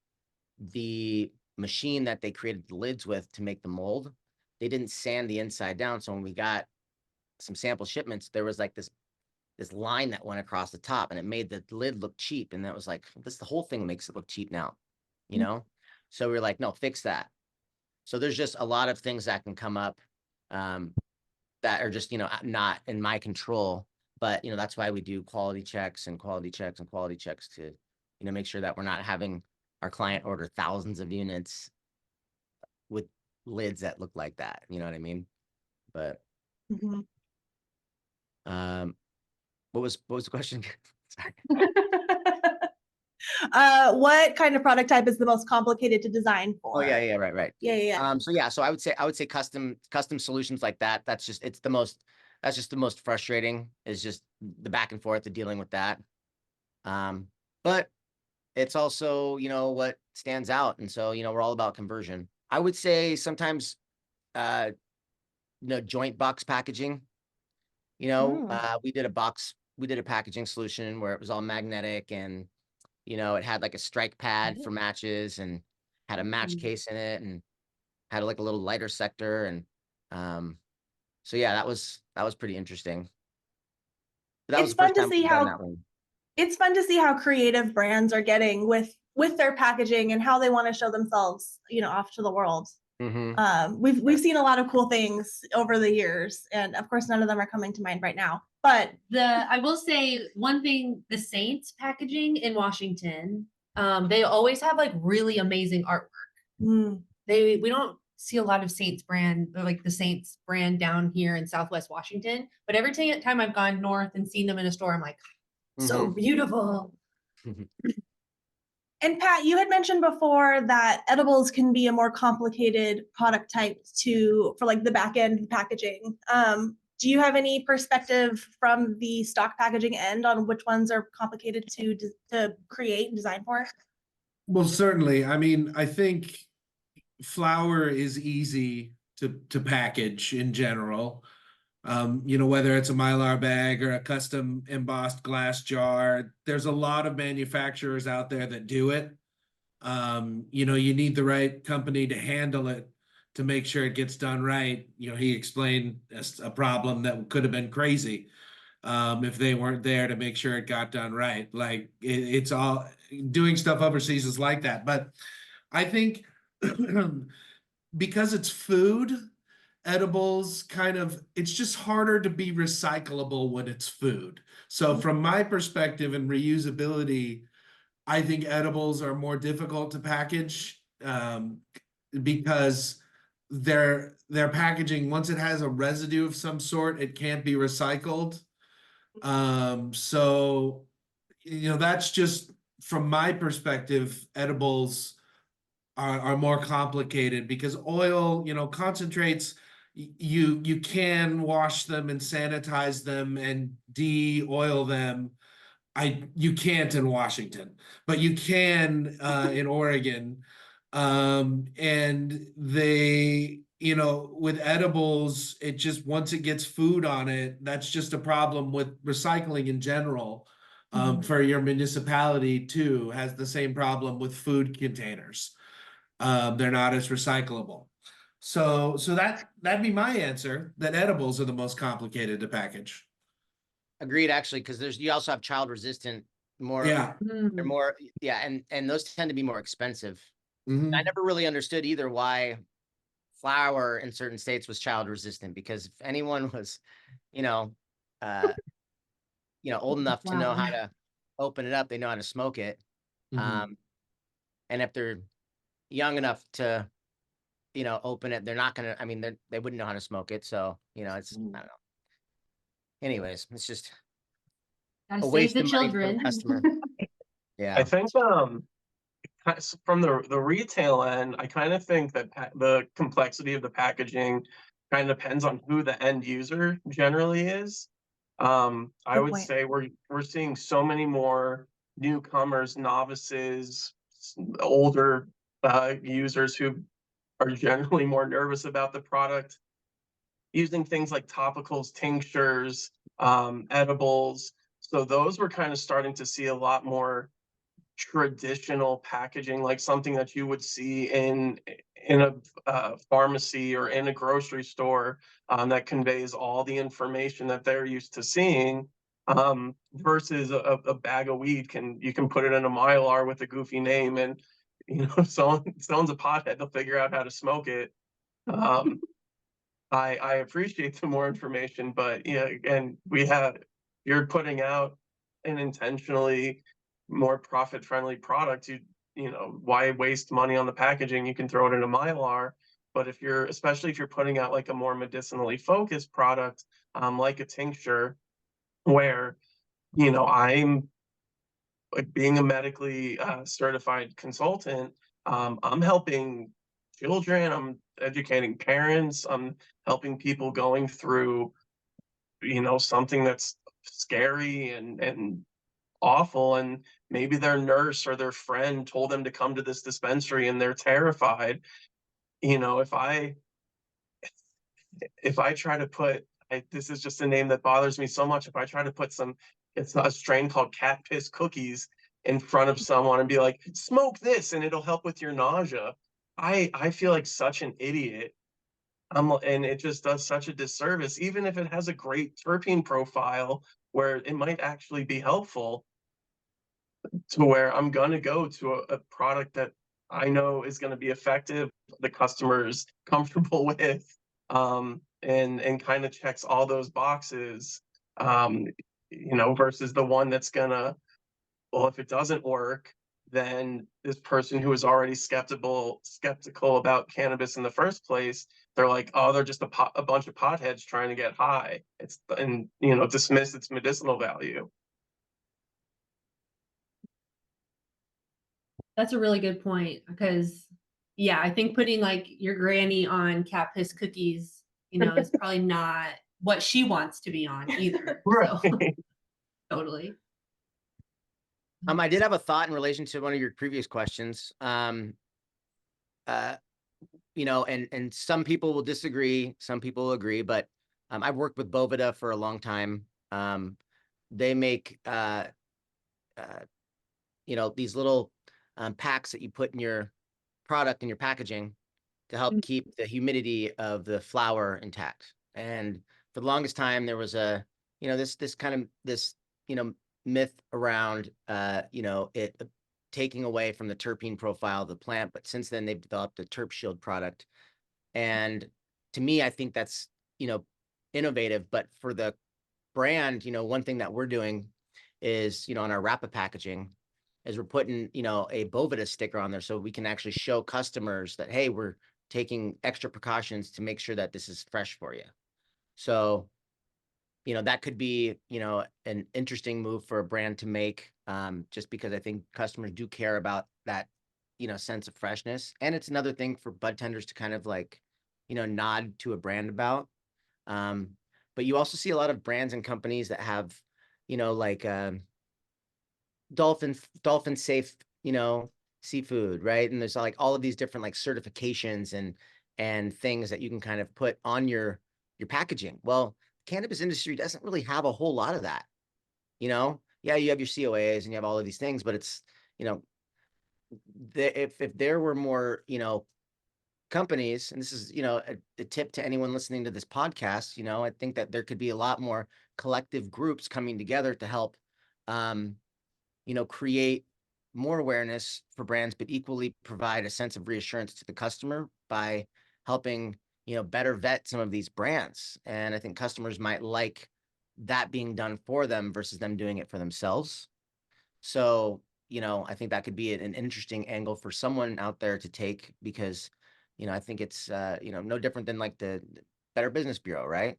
Speaker 4: the machine that they created the lids with to make the mold, they didn't sand the inside down. So when we got some sample shipments, there was like this line that went across the top, and it made the lid look cheap. And that was like, the whole thing makes it look cheap now, So we were like, no, fix that. So there's just a lot of things that can come up that are just, not in my control. But, that's why we do quality checks and quality checks and quality checks to, make sure that we're not having our client order thousands of units with lids that look like that. You know what I mean? But
Speaker 1: Mhm.
Speaker 4: what was the question? Sorry.
Speaker 1: What kind of product type is the most complicated to design
Speaker 4: Oh
Speaker 1: for?
Speaker 4: yeah, right.
Speaker 1: Yeah.
Speaker 4: So I would say custom solutions like that. That's just the most frustrating, is just the back and forth of dealing with that. But it's also, what stands out. And so, we're all about conversion. I would say sometimes, joint box packaging, we did a packaging solution where it was all magnetic, and, it had like a strike pad for matches, and had a match case in it, and had like a little lighter sector. And, so yeah, that was pretty interesting. But that was
Speaker 1: It's
Speaker 4: the
Speaker 1: fun
Speaker 4: first
Speaker 1: to
Speaker 4: time
Speaker 1: see
Speaker 4: we've done
Speaker 1: how
Speaker 4: that one.
Speaker 1: it's fun to see how creative brands are getting with their packaging and how they want to show themselves, off to the world.
Speaker 4: Mm-hmm.
Speaker 1: We've seen a lot of cool things over the years, and of course, none of them are coming to mind right now. But
Speaker 2: I will say one thing: the Saints packaging in Washington, they always have like really amazing artwork. We don't see a lot of Saints brand, or like the Saints brand down here in Southwest Washington. But every time I've gone north and seen them in a store, I'm like, so beautiful.
Speaker 1: And Pat, you had mentioned before that edibles can be a more complicated product type for like the back end packaging. Do you have any perspective from the stock packaging end on which ones are complicated to create and design for?
Speaker 5: Well, certainly. I mean, I think flour is easy to package in general. Whether it's a Mylar bag or a custom embossed glass jar, there's a lot of manufacturers out there that do it. You need the right company to handle it to make sure it gets done right. He explained a problem that could have been crazy if they weren't there to make sure it got done right. Like it's all doing stuff overseas is like that. But I think because it's food, edibles it's just harder to be recyclable when it's food. So from my perspective and reusability, I think edibles are more difficult to package because their packaging, once it has a residue of some sort, it can't be recycled. So that's just from my perspective. Edibles are more complicated because oil, concentrates, you can wash them and sanitize them and de-oil them. You can't in Washington, but you can in Oregon. And they, with edibles, it just, once it gets food on it, that's just a problem with recycling in general. For your municipality too, has the same problem with food containers. They're not as recyclable. So that'd be my answer, that edibles are the most complicated to package.
Speaker 4: Agreed, actually, because you also have child resistant, more,
Speaker 5: Yeah.
Speaker 4: they're more, yeah, and those tend to be more expensive.
Speaker 5: Mhm.
Speaker 4: I never really understood either why flour in certain states was child resistant, because if anyone was, old enough to know how to open it up, they know how to smoke it.
Speaker 5: Mhm.
Speaker 4: And if they're young enough to, open it, they're not gonna, they wouldn't know how to smoke it. So, it's, I don't know. Anyways, it's just
Speaker 2: Gotta
Speaker 4: a
Speaker 2: save
Speaker 4: waste
Speaker 2: the
Speaker 4: of money for the
Speaker 2: children.
Speaker 4: customer.
Speaker 3: I
Speaker 4: Yeah.
Speaker 3: think from the retail end, I kind of think that the complexity of the packaging kind of depends on who the end user generally is. I
Speaker 1: Good
Speaker 3: would
Speaker 1: point.
Speaker 3: say we're seeing so many more newcomers, novices, older users who are generally more nervous about the product, using things like topicals, tinctures, edibles. So those we're kind of starting to see a lot more traditional packaging, like something that you would see in a pharmacy or in a grocery store, that conveys all the information that they're used to seeing, versus a bag of weed. You can put it in a Mylar with a goofy name, and if someone's a pothead, they'll figure out how to smoke it. Um, I appreciate the more information, but yeah, again, you're putting out an intentionally more profit-friendly product. Why waste money on the packaging? You can throw it in a Mylar. But especially if you're putting out like a more medicinally focused product, like a tincture, where, I'm like, being a medically certified consultant, I'm helping children, I'm educating parents, I'm helping people going through, something that's scary and awful, and maybe their nurse or their friend told them to come to this dispensary and they're terrified. If I try to put, this is just a name that bothers me so much. If I try to put it's a strain called cat piss cookies in front of someone and be like, smoke this and it'll help with your nausea, I feel like such an idiot. And it just does such a disservice, even if it has a great terpene profile where it might actually be helpful, to where I'm going to go to a product that I know is going to be effective, the customer's comfortable with, and kind of checks all those boxes, versus the one that's gonna, well, if it doesn't work, then this person who is already skeptical about cannabis in the first place, they're like, oh, they're just a bunch of potheads trying to get high. And dismiss its medicinal value.
Speaker 2: That's a really good point, because yeah, I think putting like your granny on cat piss cookies, is probably not what she wants to be on either. So
Speaker 3: Right.
Speaker 2: totally.
Speaker 4: I did have a thought in relation to one of your previous questions. And some people will disagree, some people agree, but I've worked with Bovida for a long time. They make, you know, these little packs that you put in your product in your packaging to help keep the humidity of the flower intact. And for the longest time, there was a, you know, this you know, myth around, you know, it taking away from the terpene profile of the plant. But since then, they've developed a terp shield product. And to me, I think that's, you know, innovative. But for the brand, you know, one thing that we're doing is, you know, on our wrapper packaging, is we're putting, you know, a Bovida sticker on there so we can actually show customers that, hey, we're taking extra precautions to make sure that this is fresh for you. So, you know, that could be, you know, an interesting move for a brand to make, just because I think customers do care about that, you know, sense of freshness. And it's another thing for budtenders to kind of like, you know, nod to a brand about. But you also see a lot of brands and companies that have, you know, like dolphin safe, you know, seafood, right? And there's like all of these different like certifications and things that you can kind of put on your packaging. Well, cannabis industry doesn't really have a whole lot of that. You know, yeah, you have your COAs and you have all of these things, but it's, you know, if there were more, you know, companies, and this is, you know, a tip to anyone listening to this podcast, you know, I think that there could be a lot more collective groups coming together to help, you know, create more awareness for brands, but equally provide a sense of reassurance to the customer by helping, you know, better vet some of these brands. And I think customers might like that being done for them versus them doing it for themselves. So, you know, I think that could be an interesting angle for someone out there to take, because, you know, I think it's, you know, no different than like the Better Business Bureau, right?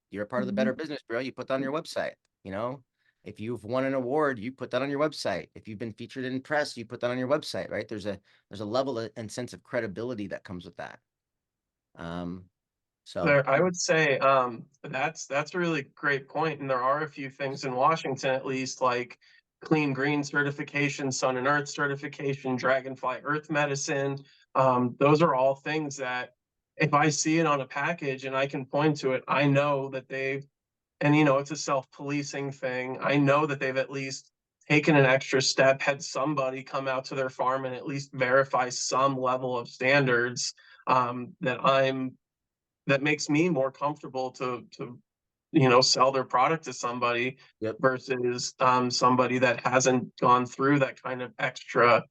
Speaker 4: You're a part of the Better Business Bureau, you put that on your website, you know? If you've won an award, you put that on your website. If you've been featured in press, you put that on your website, right? There's a level and sense of credibility that comes with that. So
Speaker 3: There, I would say that's a really great point, and there are a few things in Washington, at least, like Clean Green certification, Sun and Earth certification, Dragonfly Earth Medicine. Those are all things that if I see it on a package and I can point to it, I know that they've, and you know, it's a self-policing thing. I know that they've at least taken an extra step, had somebody come out to their farm and at least verify some level of standards that makes me more comfortable to you know, sell their product to somebody.
Speaker 4: Yep.
Speaker 3: Versus somebody that hasn't gone through that kind of extra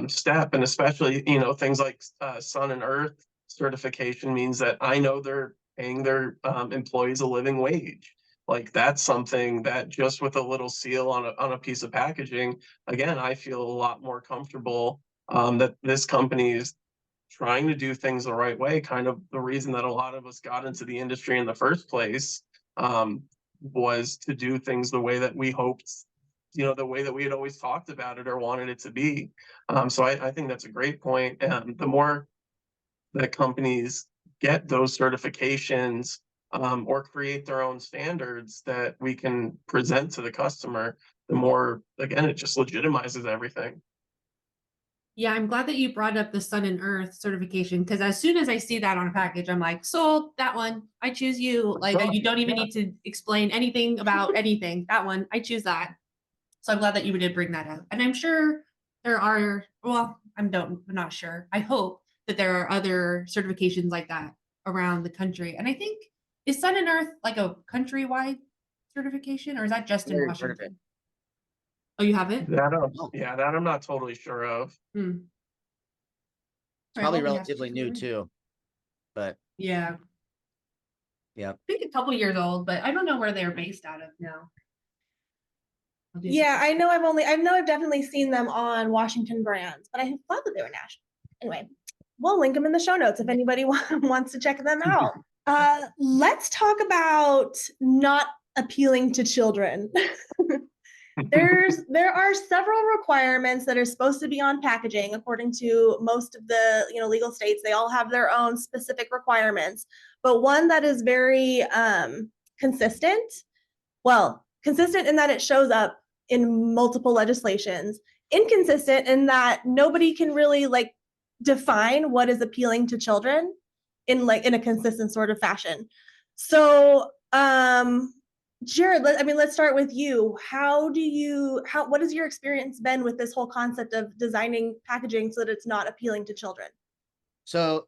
Speaker 3: step. And especially, you know, things like Sun and Earth certification means that I know they're paying their employees a living wage. Like that's something that just with a little seal on a piece of packaging, again, I feel a lot more comfortable that this company is trying to do things the right way. Kind of the reason that a lot of us got into the industry in the first place was to do things the way that we hoped, you know, the way that we had always talked about it or wanted it to be. So I think that's a great point. And the more that companies get those certifications or create their own standards that we can present to the customer, the more, again, it just legitimizes everything.
Speaker 2: Yeah, I'm glad that you brought up the Sun and Earth certification, because as soon as I see that on a package, I'm like, sold, that one. I choose you. Like you don't even need to explain anything about anything. That one, I choose that. So I'm glad that you did bring that up. And I'm sure there are, well, I'm not sure. I hope that there are other certifications like that around the country. And I think, is Sun and Earth like a countrywide certification, or is that just in
Speaker 4: Never heard of it.
Speaker 2: Washington? Oh, you haven't?
Speaker 3: Yeah, that I'm not totally sure of.
Speaker 2: Hmm.
Speaker 4: It's probably relatively new too, but
Speaker 2: Yeah.
Speaker 4: yeah.
Speaker 2: I think a couple years old, but I don't know where they're based out of now.
Speaker 1: Yeah, I know I've definitely seen them on Washington brands, but I thought that they were national. Anyway, we'll link them in the show notes if anybody wants to check them out. Let's talk about not appealing to children. There are several requirements that are supposed to be on packaging according to most of the, you know, legal states. They all have their own specific requirements, but one that is very consistent in that it shows up in multiple legislations, inconsistent in that nobody can really like define what is appealing to children in a consistent sort of fashion. So, Jared, let's start with you. What has your experience been with this whole concept of designing packaging so that it's not appealing to children?
Speaker 4: So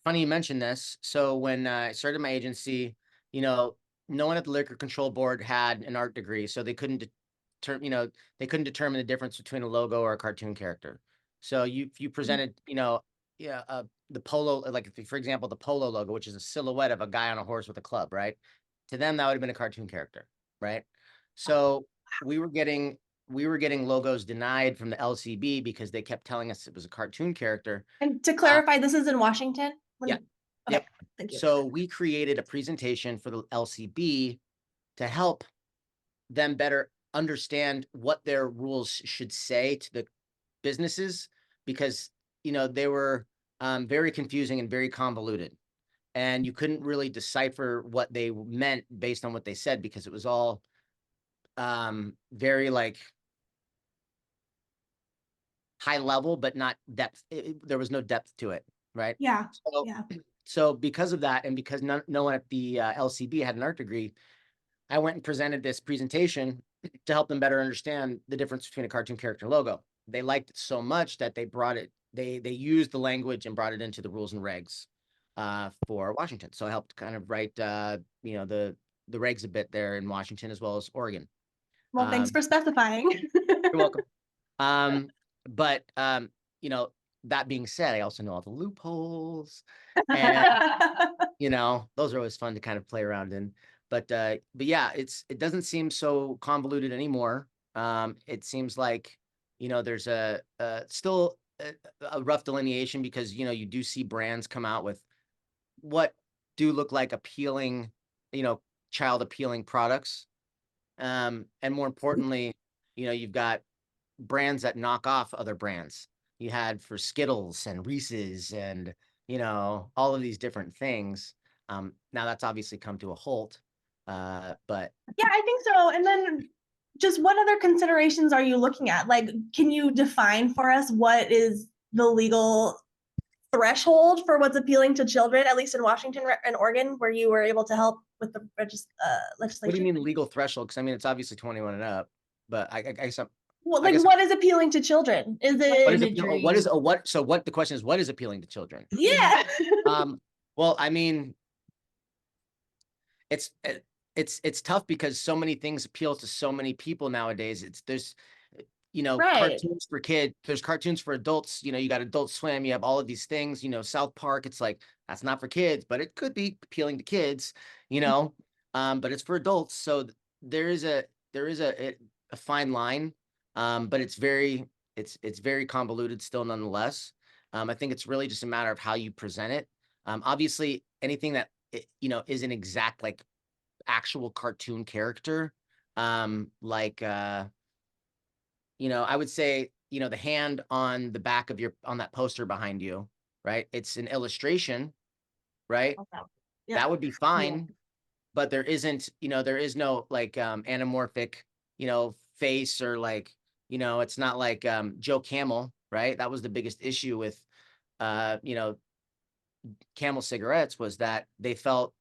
Speaker 4: funny you mentioned this. So when I started my agency, no one at the Liquor Control Board had an art degree, so they couldn't determine the difference between a logo or a cartoon character. So if you presented, the polo, like for example, the polo logo, which is a silhouette of a guy on a horse with a club, right? To them, that would have been a cartoon character, right? So we were getting logos denied from the LCB because they kept telling us it was a cartoon character.
Speaker 1: And to clarify, this is in Washington?
Speaker 4: Yeah.
Speaker 1: Okay.
Speaker 4: Yep.
Speaker 1: Thank you.
Speaker 4: So we created a presentation for the LCB to help them better understand what their rules should say to the businesses, because they were very confusing and very convoluted, and you couldn't really decipher what they meant based on what they said, because it was all very like high level, but not depth. There was no depth to it, right?
Speaker 1: Yeah.
Speaker 4: So,
Speaker 1: Yeah.
Speaker 4: so because of that, and because no one at the LCB had an art degree, I went and presented this presentation to help them better understand the difference between a cartoon character and logo. They liked it so much that they brought it, they used the language and brought it into the rules and regs for Washington. So I helped kind of write, the regs a bit there in Washington as well as Oregon.
Speaker 1: Well, thanks for specifying.
Speaker 4: You're welcome. But that being said, I also know all the loopholes, and those are always fun to kind of play around in. But yeah, it doesn't seem so convoluted anymore. It seems like there's still a rough delineation, because you do see brands come out with what do look like appealing, child appealing products, and more importantly, you've got brands that knock off other brands. You had for Skittles and Reese's and all of these different things. Now that's obviously come to a halt, but
Speaker 1: Yeah, I think so. And then just what other considerations are you looking at? Like, can you define for us what is the legal threshold for what's appealing to children, at least in Washington and Oregon, where you were able to help with the legislation?
Speaker 4: what do you mean legal threshold? Because I mean, it's obviously 21 and up, but I guess
Speaker 1: Well, like, what is appealing to children? Is it
Speaker 4: so what the question is, what is appealing to children?
Speaker 1: Yeah.
Speaker 4: Well, I mean, it's tough because so many things appeal to so many people nowadays. There's
Speaker 1: Right.
Speaker 4: cartoons for kids, there's cartoons for adults, you got Adult Swim, you have all of these things, South Park, it's like, that's not for kids, but it could be appealing to kids, but it's for adults. So there is a fine line, but it's very convoluted still nonetheless. I think it's really just a matter of how you present it. Obviously anything that is an exact like actual cartoon character, I would say, the hand on the back of on that poster behind you, right? It's an illustration, right?
Speaker 1: Okay. Yeah.
Speaker 4: That would be fine, but there isn't, there is no like anamorphic, face, or like, it's not like Joe Camel, right? That was the biggest issue with Camel cigarettes, was that they felt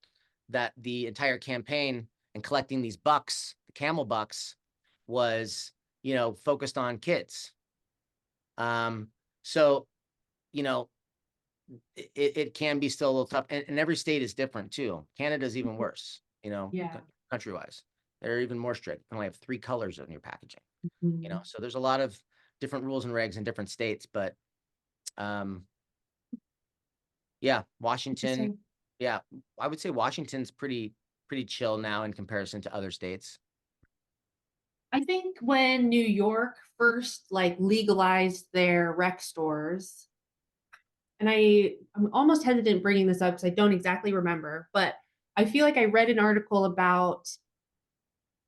Speaker 4: that the entire campaign and collecting these bucks, the Camel bucks, was focused on kids. So it can be still a little tough, and every state is different too. Canada's even worse,
Speaker 2: Yeah.
Speaker 4: country wise. They're even more strict. You only have 3 colors on your packaging,
Speaker 2: Mhm.
Speaker 4: so there's a lot of different rules and regs in different states. But yeah, Washington,
Speaker 1: Interesting.
Speaker 4: yeah, I would say Washington's pretty chill now in comparison to other states.
Speaker 2: I think when New York first like legalized their rec stores, and I'm almost hesitant bringing this up because I don't exactly remember, but I feel like I read an article about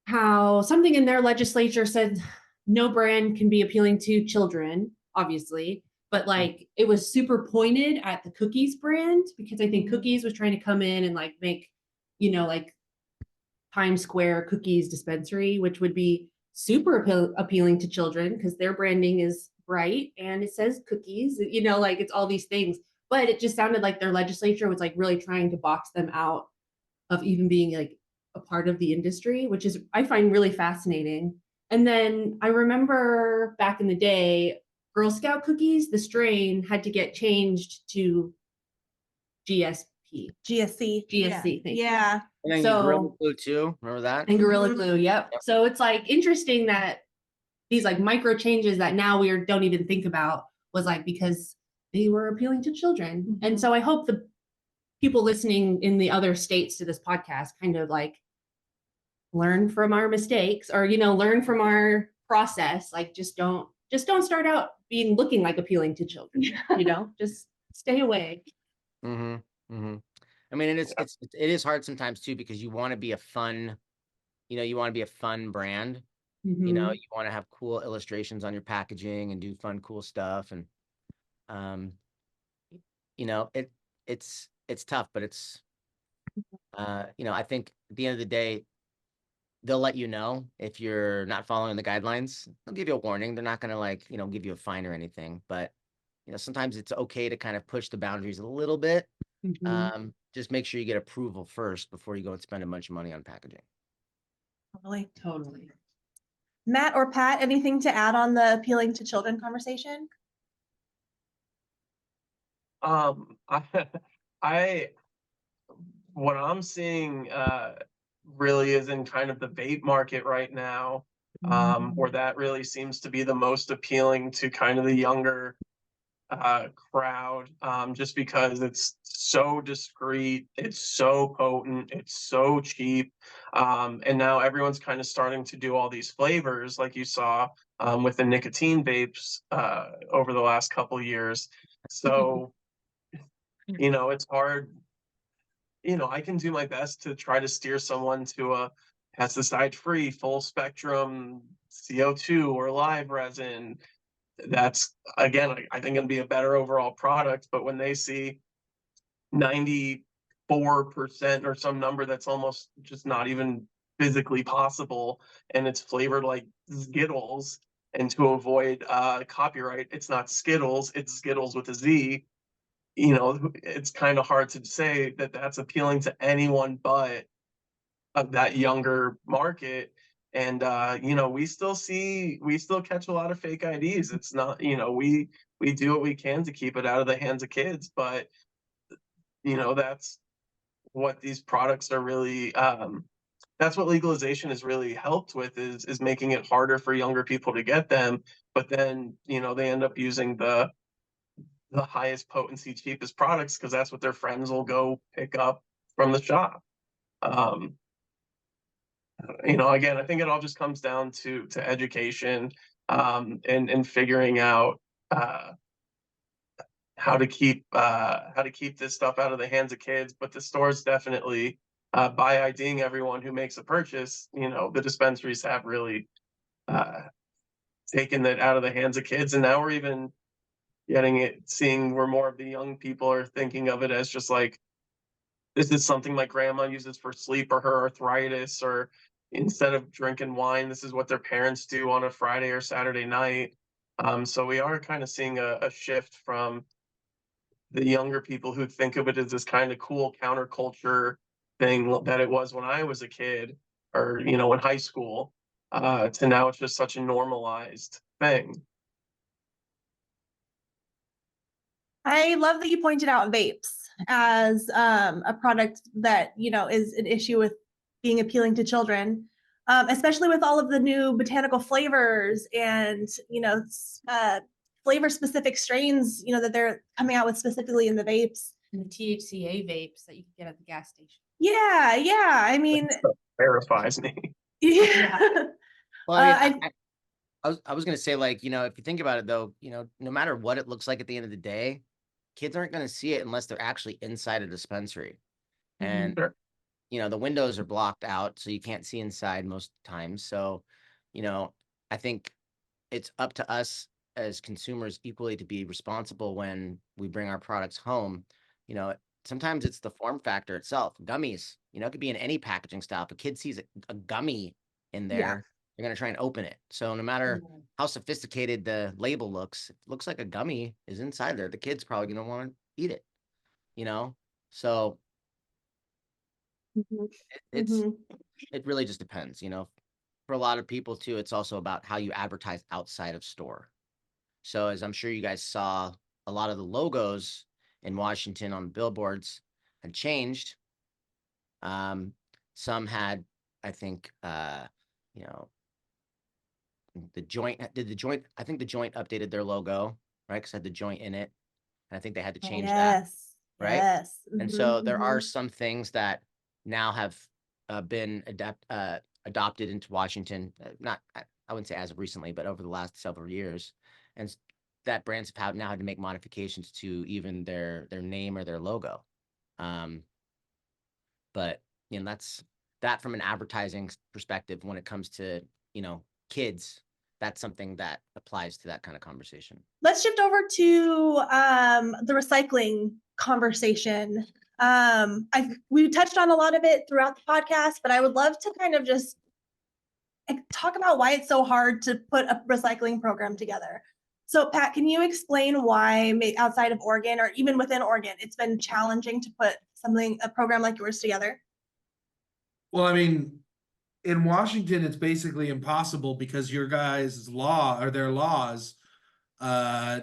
Speaker 2: how something in their legislature said no brand can be appealing to children, obviously, but like it was super pointed at the Cookies brand, because I think Cookies was trying to come in and like make, like Times Square Cookies dispensary, which would be super appealing to children because their branding is bright and it says cookies, like it's all these things. But it just sounded like their legislature was like really trying to box them out of even being like a part of the industry, which is I find really fascinating. And then I remember back in the day, Girl Scout cookies, the strain had to get changed to GSP.
Speaker 1: GSC.
Speaker 2: GSC, thank you.
Speaker 1: Yeah.
Speaker 4: And then
Speaker 2: So-
Speaker 4: Gorilla Glue too, remember that?
Speaker 2: And Gorilla
Speaker 1: Mhm.
Speaker 2: Glue, yep.
Speaker 4: Yep.
Speaker 2: So it's like interesting that these like micro changes that now we don't even think about was like because they were appealing to children. And so I hope the people listening in the other states to this podcast kind of like learn from our mistakes or, you know, learn from our process. Like just don't start out looking like appealing to children, you know, just stay away.
Speaker 4: Mm-hmm. Mm-hmm. I mean, it is hard sometimes too, because you want to be a fun, you want to be a fun brand. You know, you want to have cool illustrations on your packaging and do fun, cool stuff. And, it's tough, but it's, I think at the end of the day, they'll let you know if you're not following the guidelines. They'll give you a warning. They're not going to like, give you a fine or anything, but sometimes it's okay to kind of push the boundaries a little bit. Just make sure you get approval first before you go and spend a bunch of money on packaging.
Speaker 2: Totally.
Speaker 1: Matt or Pat, anything to add on the appealing to children conversation?
Speaker 3: I what I'm seeing really is in kind of the vape market right now, where that really seems to be the most appealing to kind of the younger crowd, just because it's so discreet, it's so potent, it's so cheap, and now everyone's kind of starting to do all these flavors, like you saw with the nicotine vapes over the last couple years. So, it's hard. I can do my best to try to steer someone to a pesticide-free, full spectrum CO2 or live resin. That's, again, I think it'll be a better overall product, but when they see 94% or some number that's almost just not even physically possible, and it's flavored like Skittles, and to avoid copyright, it's not Skittles, it's Skittles with a Z. It's kind of hard to say that that's appealing to anyone but that younger market. And we still catch a lot of fake IDs. It's not, we do what we can to keep it out of the hands of kids, but that's what these products are really that's what legalization has really helped with, is making it harder for younger people to get them. But then, they end up using the highest potency, cheapest products because that's what their friends will go pick up from the shop. Again, I think it all just comes down to education, and figuring out how to keep this stuff out of the hands of kids. But the stores definitely, by IDing everyone who makes a purchase, the dispensaries have really taken that out of the hands of kids. And now we're even seeing where more of the young people are thinking of it as just like, this is something my grandma uses for sleep or her arthritis, or instead of drinking wine, this is what their parents do on a Friday or Saturday night. So we are kind of seeing a shift from the younger people who think of it as this kind of cool counterculture thing that it was when I was a kid, or, in high school, to now it's just such a normalized thing.
Speaker 1: I love that you pointed out vapes as a product that, is an issue with being appealing to children, especially with all of the new botanical flavors and, flavor specific strains, that they're coming out with specifically in the vapes.
Speaker 2: And the THCA vapes that you can get at the gas station.
Speaker 1: Yeah. I mean,
Speaker 3: That terrifies me.
Speaker 1: yeah.
Speaker 4: Well, I was going to say, like, if you think about it though, no matter what it looks like at the end of the day, kids aren't going to see it unless they're actually inside a dispensary. And,
Speaker 3: Sure.
Speaker 4: the windows are blocked out, so you can't see inside most times. So, I think it's up to us as consumers equally to be responsible when we bring our products home. Sometimes it's the form factor itself. Gummies, it could be in any packaging style. If a kid sees a gummy in there, they're going to try and open it. So no matter how sophisticated the label looks, if it looks like a gummy is inside there, the kid's probably going to want to eat it, So It's
Speaker 1: Mhm.
Speaker 4: it really just depends, for a lot of people too, it's also about how you advertise outside of store. So as I'm sure you guys saw, a lot of the logos in Washington on billboards had changed. Some had, I think, you know, I think the joint updated their logo, right? Because had the joint in it. And I think they had to change that,
Speaker 1: Yes.
Speaker 4: right?
Speaker 1: Yes.
Speaker 4: And
Speaker 1: Mhm,
Speaker 4: so there are
Speaker 1: mhm.
Speaker 4: some things that now have been adopted into Washington, not, I wouldn't say as of recently, but over the last several years. And that brands have now had to make modifications to even their name or their logo. But that's that from an advertising perspective when it comes to, kids, that's something that applies to that kind of conversation.
Speaker 1: Let's shift over to the recycling conversation. We touched on a lot of it throughout the podcast, but I would love to kind of just talk about why it's so hard to put a recycling program together. So, Pat, can you explain why outside of Oregon or even within Oregon, it's been challenging to put a program like yours together?
Speaker 5: Well, I mean, in Washington, it's basically impossible because your guys' law or their laws, uh,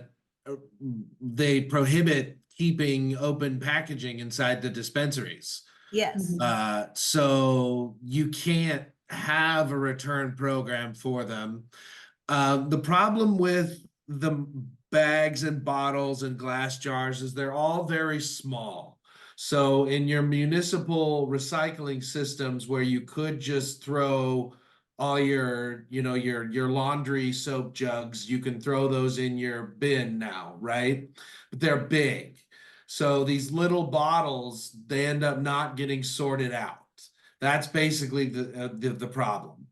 Speaker 5: they prohibit keeping open packaging inside the dispensaries.
Speaker 1: Yes.
Speaker 5: So you can't have a return program for them. The problem with the bags and bottles and glass jars is they're all very small. So in your municipal recycling systems where you could just throw all your, your laundry soap jugs, you can throw those in your bin now, right? But they're big. So these little bottles, they end up not getting sorted out. That's basically the problem.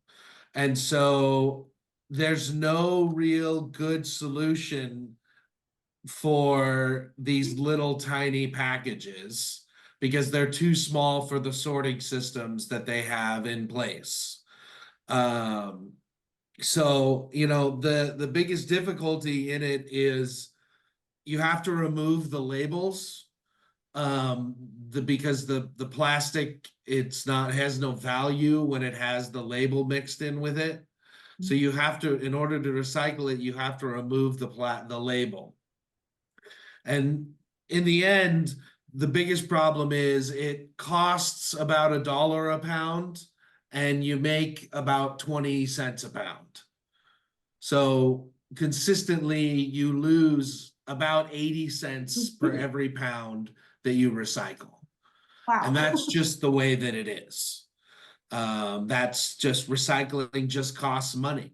Speaker 5: And so there's no real good solution for these little tiny packages because they're too small for the sorting systems that they have in place. So the biggest difficulty in it is you have to remove the labels because the plastic has no value when it has the label mixed in with it. So you have to, in order to recycle it, you have to remove the label. And in the end, the biggest problem is it costs about $1 a pound and you make about 20 cents a pound. So consistently you lose about 80 cents per every pound that you recycle.
Speaker 1: Wow.
Speaker 5: And that's just the way that it is. That's just recycling just costs money.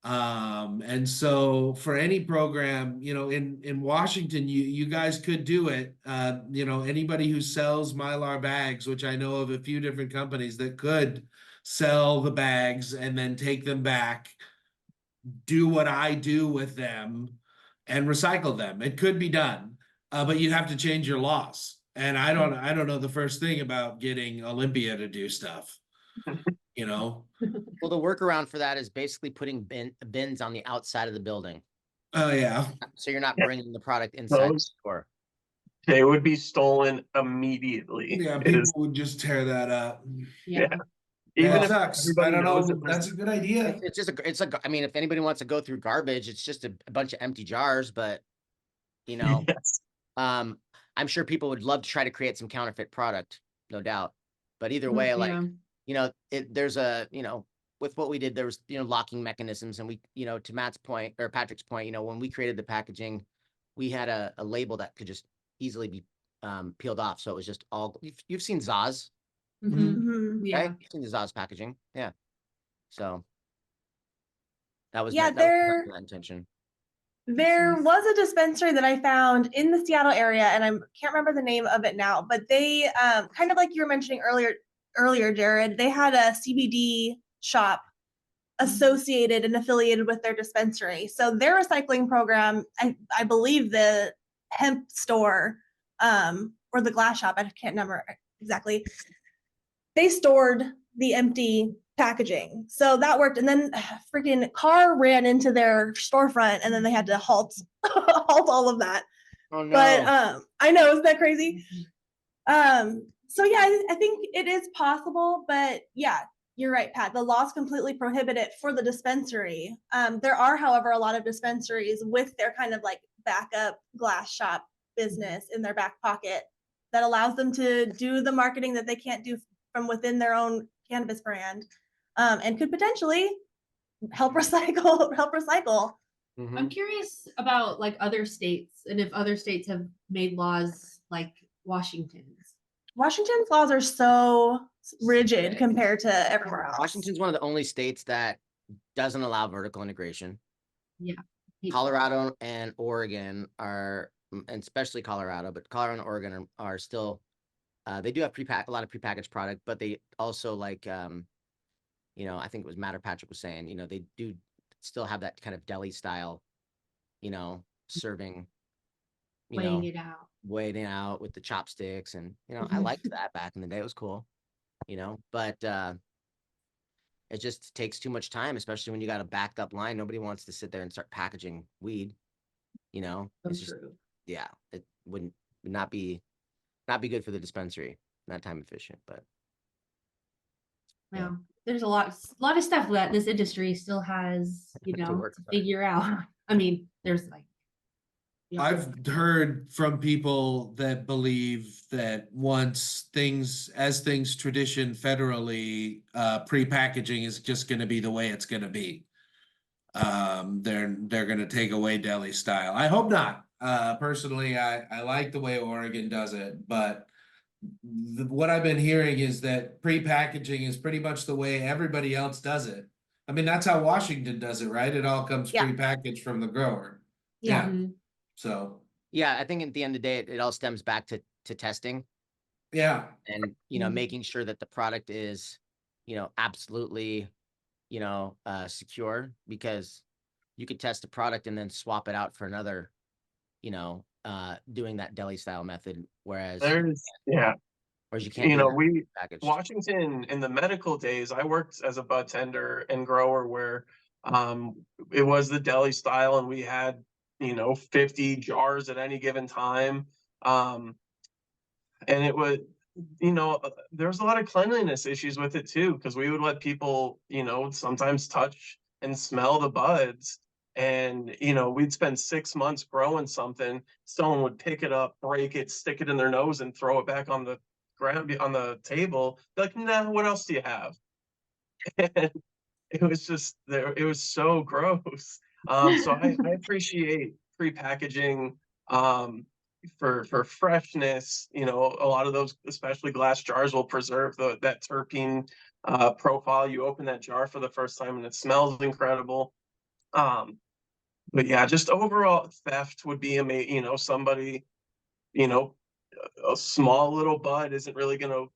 Speaker 5: And so for any program, in Washington, you guys could do it. Anybody who sells Mylar bags, which I know of a few different companies that could sell the bags and then take them back, do what I do with them and recycle them. It could be done, but you'd have to change your laws. And I don't know the first thing about getting Olympia to do stuff,
Speaker 4: Well, the workaround for that is basically putting bins on the outside of the building.
Speaker 5: Oh yeah.
Speaker 4: So you're not bringing the product inside the store.
Speaker 3: They would be stolen immediately.
Speaker 5: Yeah,
Speaker 3: It
Speaker 5: people
Speaker 3: is,
Speaker 5: would just tear that up.
Speaker 3: yeah.
Speaker 5: Yeah,
Speaker 3: Even
Speaker 5: it
Speaker 3: if
Speaker 5: sucks.
Speaker 3: everybody
Speaker 5: I don't
Speaker 3: knows
Speaker 5: know.
Speaker 3: it was,
Speaker 5: That's a good idea.
Speaker 4: It's just I mean, if anybody wants to go through garbage, it's just a bunch of empty jars, but
Speaker 3: yes.
Speaker 4: I'm sure people would love to try to create some counterfeit product, no doubt. But either way, there's with what we did, there was, locking mechanisms, and we, to Matt's point or Patrick's point, when we created the packaging, we had a label that could just easily be peeled off. So it was just all, you've seen Zaz,
Speaker 1: Mhm.
Speaker 2: Yeah.
Speaker 4: right? You've seen the Zaz packaging. Yeah. So that was
Speaker 1: Yeah,
Speaker 4: that was my intention.
Speaker 1: There was a dispensary that I found in the Seattle area, and I can't remember the name of it now, but they kind of like you were mentioning earlier, Jared, they had a CBD shop associated and affiliated with their dispensary. So their recycling program, I believe the hemp store or the glass shop, I can't remember exactly, they stored the empty packaging. So that worked. And then freaking car ran into their storefront and then they had to halt all of that.
Speaker 4: Oh no.
Speaker 1: But I know, isn't that crazy? So yeah, I think it is possible, but yeah, you're right, Pat. The laws completely prohibit it for the dispensary. There are, however, a lot of dispensaries with their kind of like backup glass shop business in their back pocket that allows them to do the marketing that they can't do from within their own cannabis brand, and could potentially help recycle.
Speaker 2: I'm curious about like other states and if other states have made laws like Washington's.
Speaker 1: Washington's laws are so rigid compared to everywhere else.
Speaker 4: Washington's one of the only states that doesn't allow vertical integration.
Speaker 2: Yeah.
Speaker 4: Colorado and Oregon are, and especially Colorado, but Colorado and Oregon are still, they do have a lot of prepackaged product, but they also like, you know, I think it was Matt or Patrick was saying, you know, they do still have that kind of deli style, you know, serving, you know, weighing it out with the chopsticks. And, you know, I liked that back in the day. It was cool, you know, but it just takes too much time, especially when you got a backed up line. Nobody wants to sit there and start packaging weed, you know. It's just, yeah, it would not be good for the dispensary, not time efficient, but
Speaker 2: yeah. There's a lot of stuff that this industry still has, you know, to figure out. I mean, there's like,
Speaker 5: I've heard from people that believe that as things tradition federally, pre-packaging is just going to be the way it's going to be. They're going to take away deli style. I hope not. Personally, I like the way Oregon does it, but what I've been hearing is that pre-packaging is pretty much the way everybody else does it. I mean, that's how Washington does it, right? It all comes pre-packaged from the grower.
Speaker 1: Yeah.
Speaker 5: So
Speaker 4: yeah, I think at the end of the day, it all stems back to testing.
Speaker 5: Yeah.
Speaker 4: And, you know, making sure that the product is, you know, absolutely, you know, secure, because you could test a product and then swap it out for another, you know, doing that deli style method. Whereas you can't,
Speaker 3: you know,
Speaker 4: packaged.
Speaker 3: Washington in the medical days, I worked as a budtender and grower where it was the deli style and we had, you know, 50 jars at any given time. And it would, you know, there was a lot of cleanliness issues with it too, because we would let people, you know, sometimes touch and smell the buds. And, you know, we'd spend 6 months growing something. Someone would pick it up, break it, stick it in their nose and throw it back on the ground on the table. They're like, nah, what else do you have? And it was just there. It was so gross. So I appreciate pre-packaging for freshness. You know, a lot of those, especially glass jars, will preserve that terpene profile. You open that jar for the first time and it smells incredible. But yeah, just overall theft would be you know, somebody, you know, a small little bud isn't really going to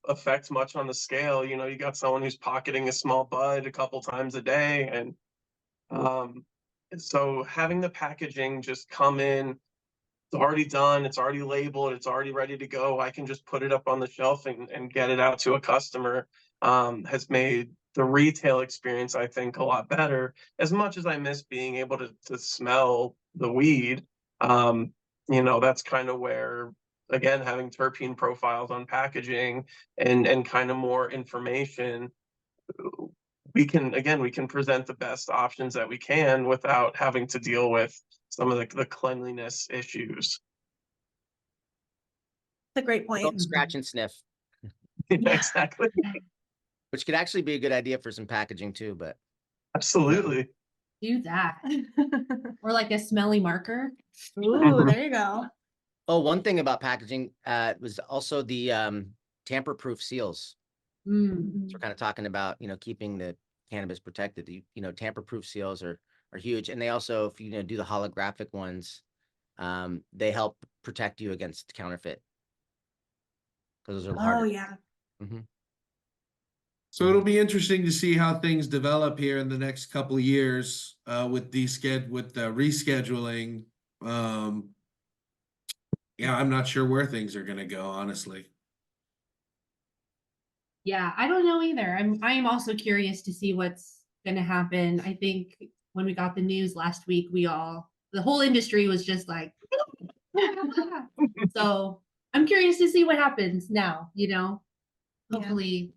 Speaker 3: affect much on the scale. You know, you got someone who's pocketing a small bud a couple times a day, and so having the packaging just come in, it's already done, it's already labeled, it's already ready to go. I can just put it up on the shelf and get it out to a customer. Has made the retail experience, I think, a lot better. As much as I miss being able to smell the weed, you know, that's kind of where, again, having terpene profiles on packaging and kind of more information, we can present the best options that we can without having to deal with some of the cleanliness issues.
Speaker 1: That's a great point.
Speaker 4: Don't scratch and sniff.
Speaker 3: Exactly.
Speaker 4: Which could actually be a good idea for some packaging too, but
Speaker 3: Absolutely.
Speaker 2: Do that. Or like a smelly marker.
Speaker 1: Ooh, there you go.
Speaker 4: oh, one thing about packaging was also the tamper-proof seals. So we're kind of talking about, you know, keeping the cannabis protected. You know, tamper-proof seals are huge, and they also, if you know, do the holographic ones, they help protect you against counterfeit. Because those are harder.
Speaker 1: Oh yeah.
Speaker 5: So it'll be interesting to see how things develop here in the next couple of years with the rescheduling. Yeah, I'm not sure where things are going to go, honestly.
Speaker 2: Yeah, I don't know either. I am also curious to see what's going to happen. I think when we got the news last week, the whole industry was just like, so I'm curious to see what happens now, you know,
Speaker 1: Yeah.
Speaker 2: hopefully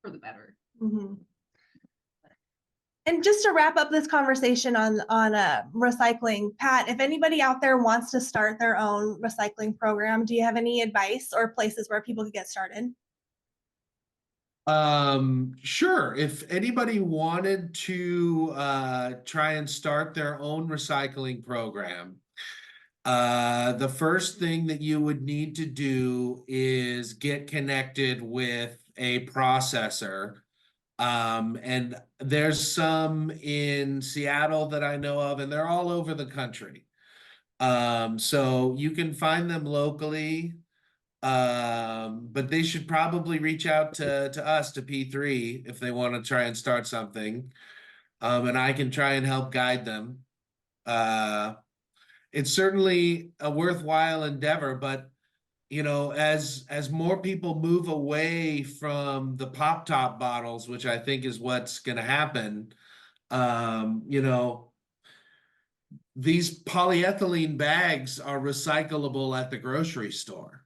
Speaker 2: for the better.
Speaker 1: Mhm. And just to wrap up this conversation on recycling, Pat, if anybody out there wants to start their own recycling program, do you have any advice or places where people could get started?
Speaker 5: Sure. If anybody wanted to try and start their own recycling program, the first thing that you would need to do is get connected with a processor. And there's some in Seattle that I know of, and they're all over the country. So you can find them locally. But they should probably reach out to us, to P3, if they want to try and start something. And I can try and help guide them. It's certainly a worthwhile endeavor, but you know, as more people move away from the pop top bottles, which I think is what's going to happen, you know, these polyethylene bags are recyclable at the grocery store.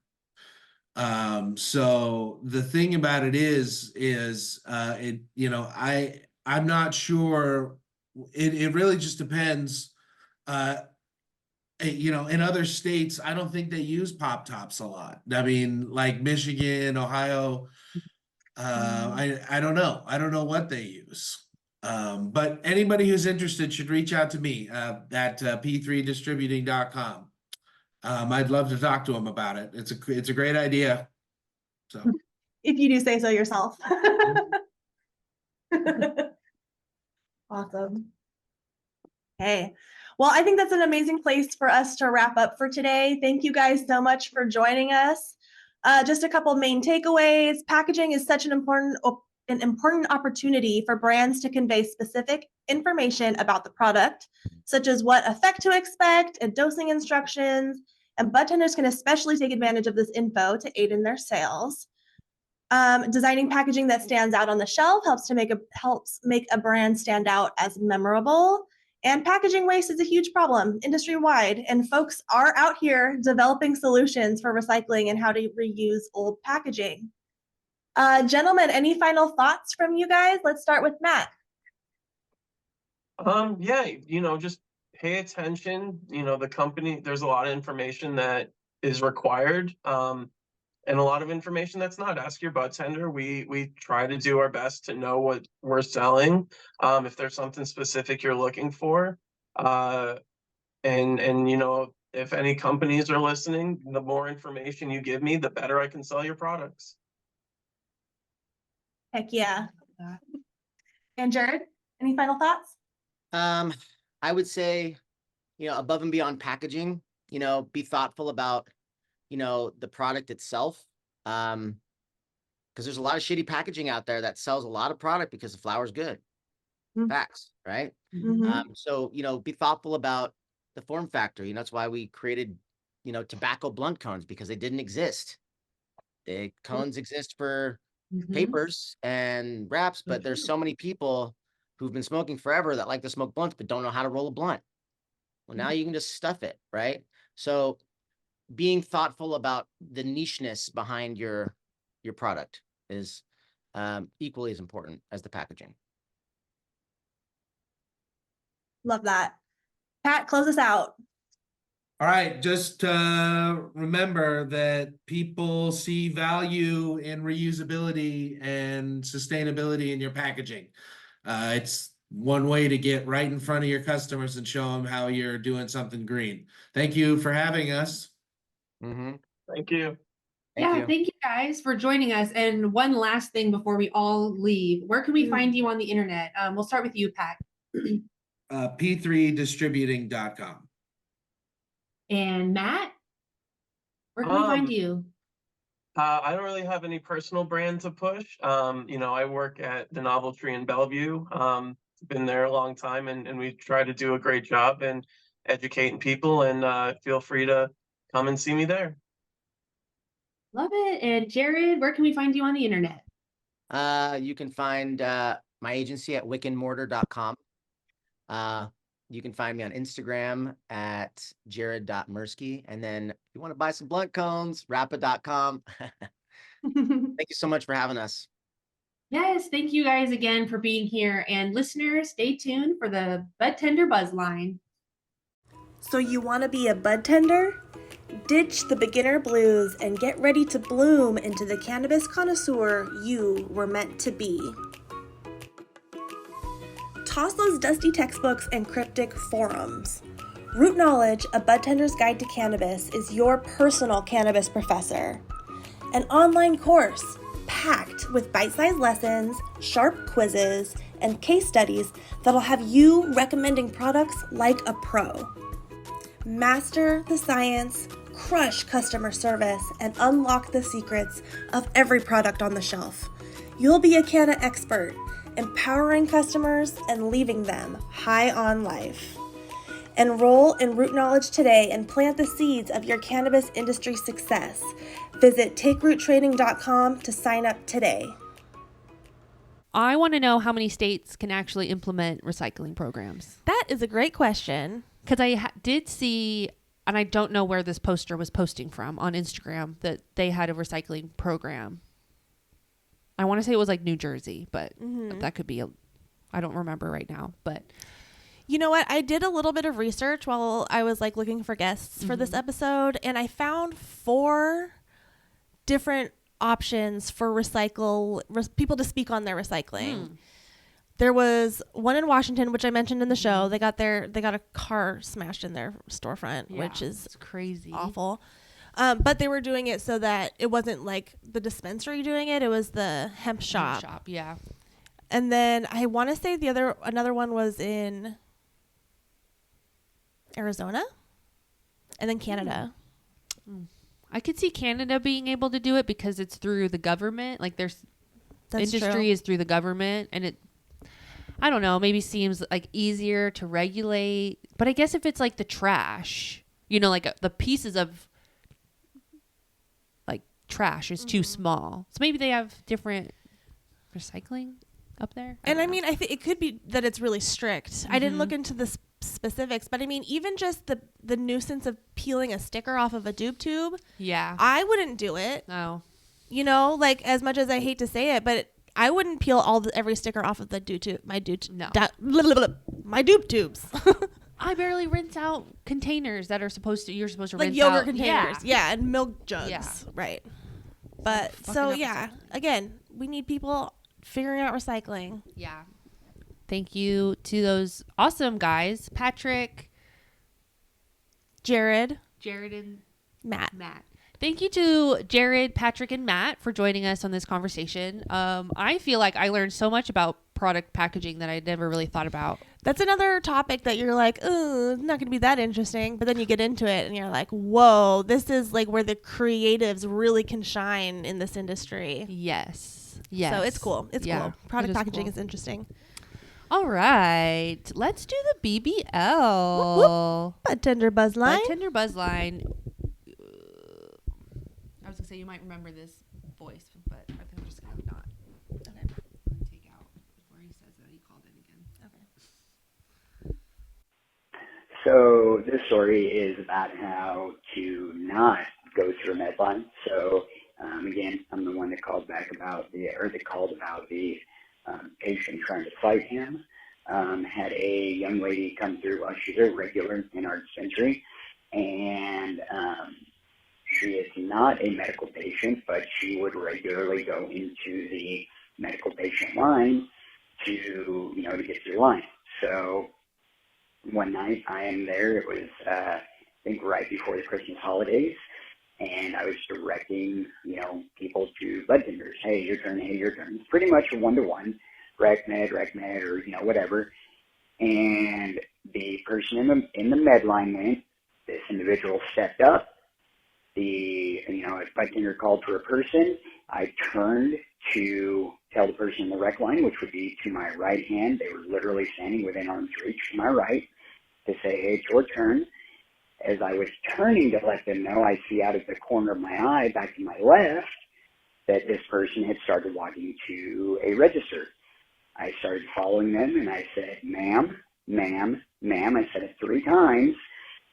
Speaker 5: So the thing about it is it, you know, I'm not sure. It really just depends. You know, in other states, I don't think they use pop tops a lot. I mean, like Michigan, Ohio, I don't know. I don't know what they use. But anybody who's interested should reach out to me at p3distributing.com. I'd love to talk to them about it. It's a great idea. So
Speaker 1: If you do say so yourself. Awesome. Hey, well, I think that's an amazing place for us to wrap up for today. Thank you guys so much for joining us. Just a couple main takeaways. Packaging is such an important opportunity for brands to convey specific information about the product, such as what effect to expect and dosing instructions. And budtenders can especially take advantage of this info to aid in their sales. Designing packaging that stands out on the shelf helps make a brand stand out as memorable. And packaging waste is a huge problem industry-wide, and folks are out here developing solutions for recycling and how to reuse old packaging. Gentlemen, any final thoughts from you guys? Let's start with Matt.
Speaker 3: Yeah, you know, just pay attention. You know, the company, there's a lot of information that is required. And a lot of information that's not. Ask your budtender. We try to do our best to know what we're selling. If there's something specific you're looking for, and you know, if any companies are listening, the more information you give me, the better I can sell your products.
Speaker 1: Heck yeah. And Jared, any final thoughts?
Speaker 4: I would say, you know, above and beyond packaging, you know, be thoughtful about, you know, the product itself. Because there's a lot of shitty packaging out there that sells a lot of product because the flower's good. Facts, right? So, you know, be thoughtful about the form factor. You know, that's why we created, you know, tobacco blunt cones, because they didn't exist. The cones exist for papers and wraps, but there's so many people who've been smoking forever that like to smoke blunts but don't know how to roll a blunt. Well, now you can just stuff it, right? So being thoughtful about the nicheness behind your product is equally as important as the packaging.
Speaker 1: Love that. Pat, close us out.
Speaker 5: all right, just remember that people see value in reusability and sustainability in your packaging. It's one way to get right in front of your customers and show them how you're doing something green. Thank you for having us.
Speaker 3: Thank you.
Speaker 2: Thank you guys for joining us. And one last thing before we all leave, where can we find you on the internet? We'll start with you, Pat.
Speaker 5: p3distributing.com.
Speaker 2: And Matt, where can we find you?
Speaker 3: I don't really have any personal brand to push. You know, I work at the Novel Tree in Bellevue. Been there a long time, and we try to do a great job in educating people, and feel free to come and see me there.
Speaker 2: Love it. And Jared, where can we find you on the internet?
Speaker 4: You can find my agency at wickmortar.com. You can find me on Instagram at jared.mirsky. And then if you want to buy some blunt cones, rappa.com. Thank you so much for having us.
Speaker 2: Yes, thank you guys again for being here. And listeners, stay tuned for the Budtender Buzzline.
Speaker 1: So you want to be a budtender? Ditch the beginner blues and get ready to bloom into the cannabis connoisseur you were meant to be. Toss those dusty textbooks and cryptic forums. Root Knowledge, a budtender's guide to cannabis, is your personal cannabis professor. An online course packed with bite-sized lessons, sharp quizzes, and case studies that'll have you recommending products like a pro. Master the science, crush customer service, and unlock the secrets of every product on the shelf. You'll be a canna expert, empowering customers and leaving them high on life. Enroll in Root Knowledge today and plant the seeds of your cannabis industry success. Visit takeroottraining.com to sign up today.
Speaker 6: I want to know how many states can actually implement recycling programs.
Speaker 1: That is a great question.
Speaker 6: Because I did see, and I don't know where this poster was posting from on Instagram, that they had a recycling program. I want to say it was like New Jersey, but that could be, I don't remember right now. But
Speaker 1: you know what? I did a little bit of research while I was like looking for guests for this episode, and I found 4 different options for people to speak on their recycling. There was one in Washington, which I mentioned in the show. They got a car smashed in their storefront, which is
Speaker 6: crazy,
Speaker 1: awful. But they were doing it so that it wasn't like the dispensary doing it; it was the hemp shop.
Speaker 6: Yeah.
Speaker 1: And then I want to say another one was in Arizona, and then Canada.
Speaker 6: I could see Canada being able to do it because it's through the government. Like there's industry is through the government, and it, I don't know, maybe seems like easier to regulate. But I guess if it's like the trash, like the pieces of like trash is too small. So maybe they have different recycling up there.
Speaker 1: And I mean, I think it could be that it's really strict. I didn't look into the specifics, but I mean, even just the nuisance of peeling a sticker off of a dupe tube.
Speaker 6: Yeah.
Speaker 1: I wouldn't do it.
Speaker 6: No.
Speaker 1: Like as much as I hate to say it, but I wouldn't peel every sticker off of the dupe tube. My dupe tubes.
Speaker 6: I barely rinse out containers that you're supposed to
Speaker 1: like
Speaker 6: rinse
Speaker 1: yogurt
Speaker 6: out.
Speaker 1: containers. Yeah, and milk jugs.
Speaker 6: Yeah.
Speaker 1: Right. But so yeah, again, we need people figuring out recycling.
Speaker 6: Yeah. Thank you to those awesome guys, Patrick,
Speaker 1: Jared,
Speaker 6: and
Speaker 1: Matt.
Speaker 6: Thank you to Jared, Patrick, and Matt for joining us on this conversation. I feel like I learned so much about product packaging that I never really thought about.
Speaker 1: That's another topic that you're like, oh, it's not going to be that interesting. But then you get into it and you're like, whoa, this is like where the creatives really can shine in this industry.
Speaker 6: Yes.
Speaker 1: So it's cool. It's cool. Product packaging
Speaker 6: cool.
Speaker 1: is interesting.
Speaker 6: All right. Let's do the BBL.
Speaker 1: Whoop, whoop. Budtender Buzzline.
Speaker 6: Budtender Buzzline. I was going to say you might remember this voice, but I think I'm just going to not.
Speaker 1: Okay.
Speaker 6: Take out where he says that he called in again.
Speaker 1: Okay.
Speaker 7: So this story is about how to not go through a med line. So again, I'm the one that called about the patient trying to fight him. Had a young lady come through. She's a regular in our dispensary, and she is not a medical patient, but she would regularly go into the medical patient line to get through line. So one night I am there. It was I think right before the Christmas holidays, and I was directing people to budtenders. Hey, your turn. Hey, your turn. It's pretty much a 1-to-1, rec med, or whatever. And the person in the med line went. This individual stepped up. A budtender called for a person. I turned to tell the person in the rec line, which would be to my right hand. They were literally standing within arm's reach to my right, to say, hey, it's your turn. As I was turning to let them know, I see out of the corner of my eye back to my left that this person had started walking to a register. I started following them, and I said, ma'am, ma'am. I said it 3 times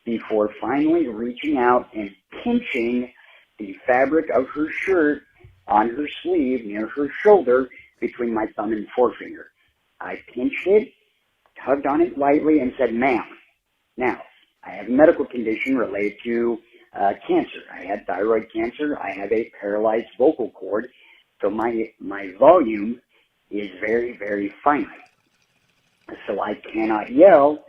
Speaker 7: before finally reaching out and pinching the fabric of her shirt on her sleeve near her shoulder between my thumb and forefinger. I pinched it, tugged on it lightly, and said, ma'am, now, I have a medical condition related to cancer. I had thyroid cancer. I have a paralyzed vocal cord. So my volume is very, very finite. So I cannot yell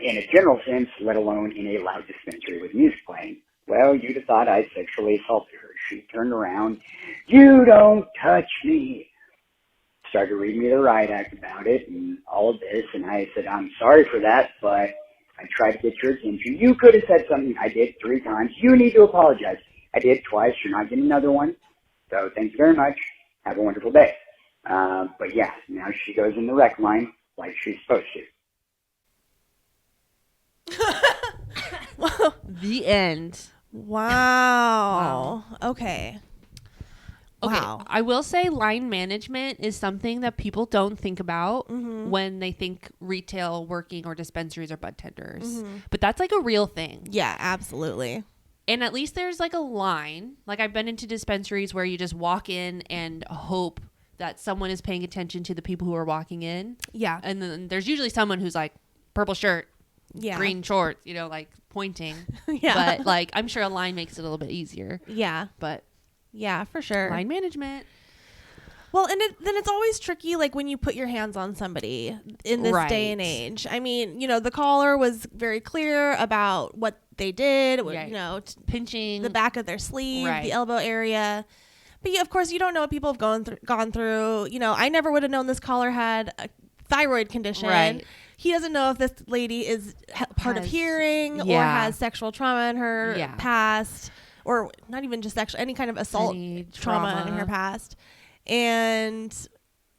Speaker 7: in a general sense, let alone in a loud dispensary with music playing. Well, you'd have thought I sexually assaulted her. She turned around. You don't touch me. Started reading me the riot act about it and all of this. And I said, I'm sorry for that, but I tried to get your attention. You could have said something. I did 3 times. You need to apologize. I did twice. You're not getting another one. So thank you very much. Have a wonderful day. But yeah, now she goes in the rec line like she's supposed to.
Speaker 6: The end.
Speaker 1: Wow. Okay.
Speaker 6: Okay,
Speaker 1: Wow.
Speaker 6: I will say line management is something that people don't think about
Speaker 1: Mm-hmm.
Speaker 6: when they think retail working or dispensaries or budtenders.
Speaker 1: Mm-hmm.
Speaker 6: But that's like a real thing.
Speaker 1: Yeah, absolutely.
Speaker 6: And at least there's like a line. Like I've been into dispensaries where you just walk in and hope that someone is paying attention to the people who are walking in.
Speaker 1: Yeah.
Speaker 6: And then there's usually someone who's like purple shirt,
Speaker 1: Yeah.
Speaker 6: green shorts, you know, like pointing.
Speaker 1: Yeah.
Speaker 6: But like I'm sure a line makes it a little bit easier.
Speaker 1: Yeah.
Speaker 6: But
Speaker 1: Yeah, for sure.
Speaker 6: line management.
Speaker 1: Well, and then it's always tricky, like when you put your hands on somebody in this day and
Speaker 6: Right.
Speaker 1: age. I mean, you know, the caller was very clear about what they did,
Speaker 6: Right.
Speaker 1: you know,
Speaker 6: Pinching.
Speaker 1: the back of their sleeve,
Speaker 6: Right.
Speaker 1: the elbow area. But yeah, of course, you don't know what people have gone through. You know, I never would have known this caller had a thyroid condition.
Speaker 6: Right.
Speaker 1: He doesn't know if this lady is hard of
Speaker 6: Has-
Speaker 1: hearing or
Speaker 6: yeah.
Speaker 1: has sexual trauma in her
Speaker 6: Yeah.
Speaker 1: past, or not even just sexual, any kind of assault
Speaker 6: Any
Speaker 1: trauma in her past. And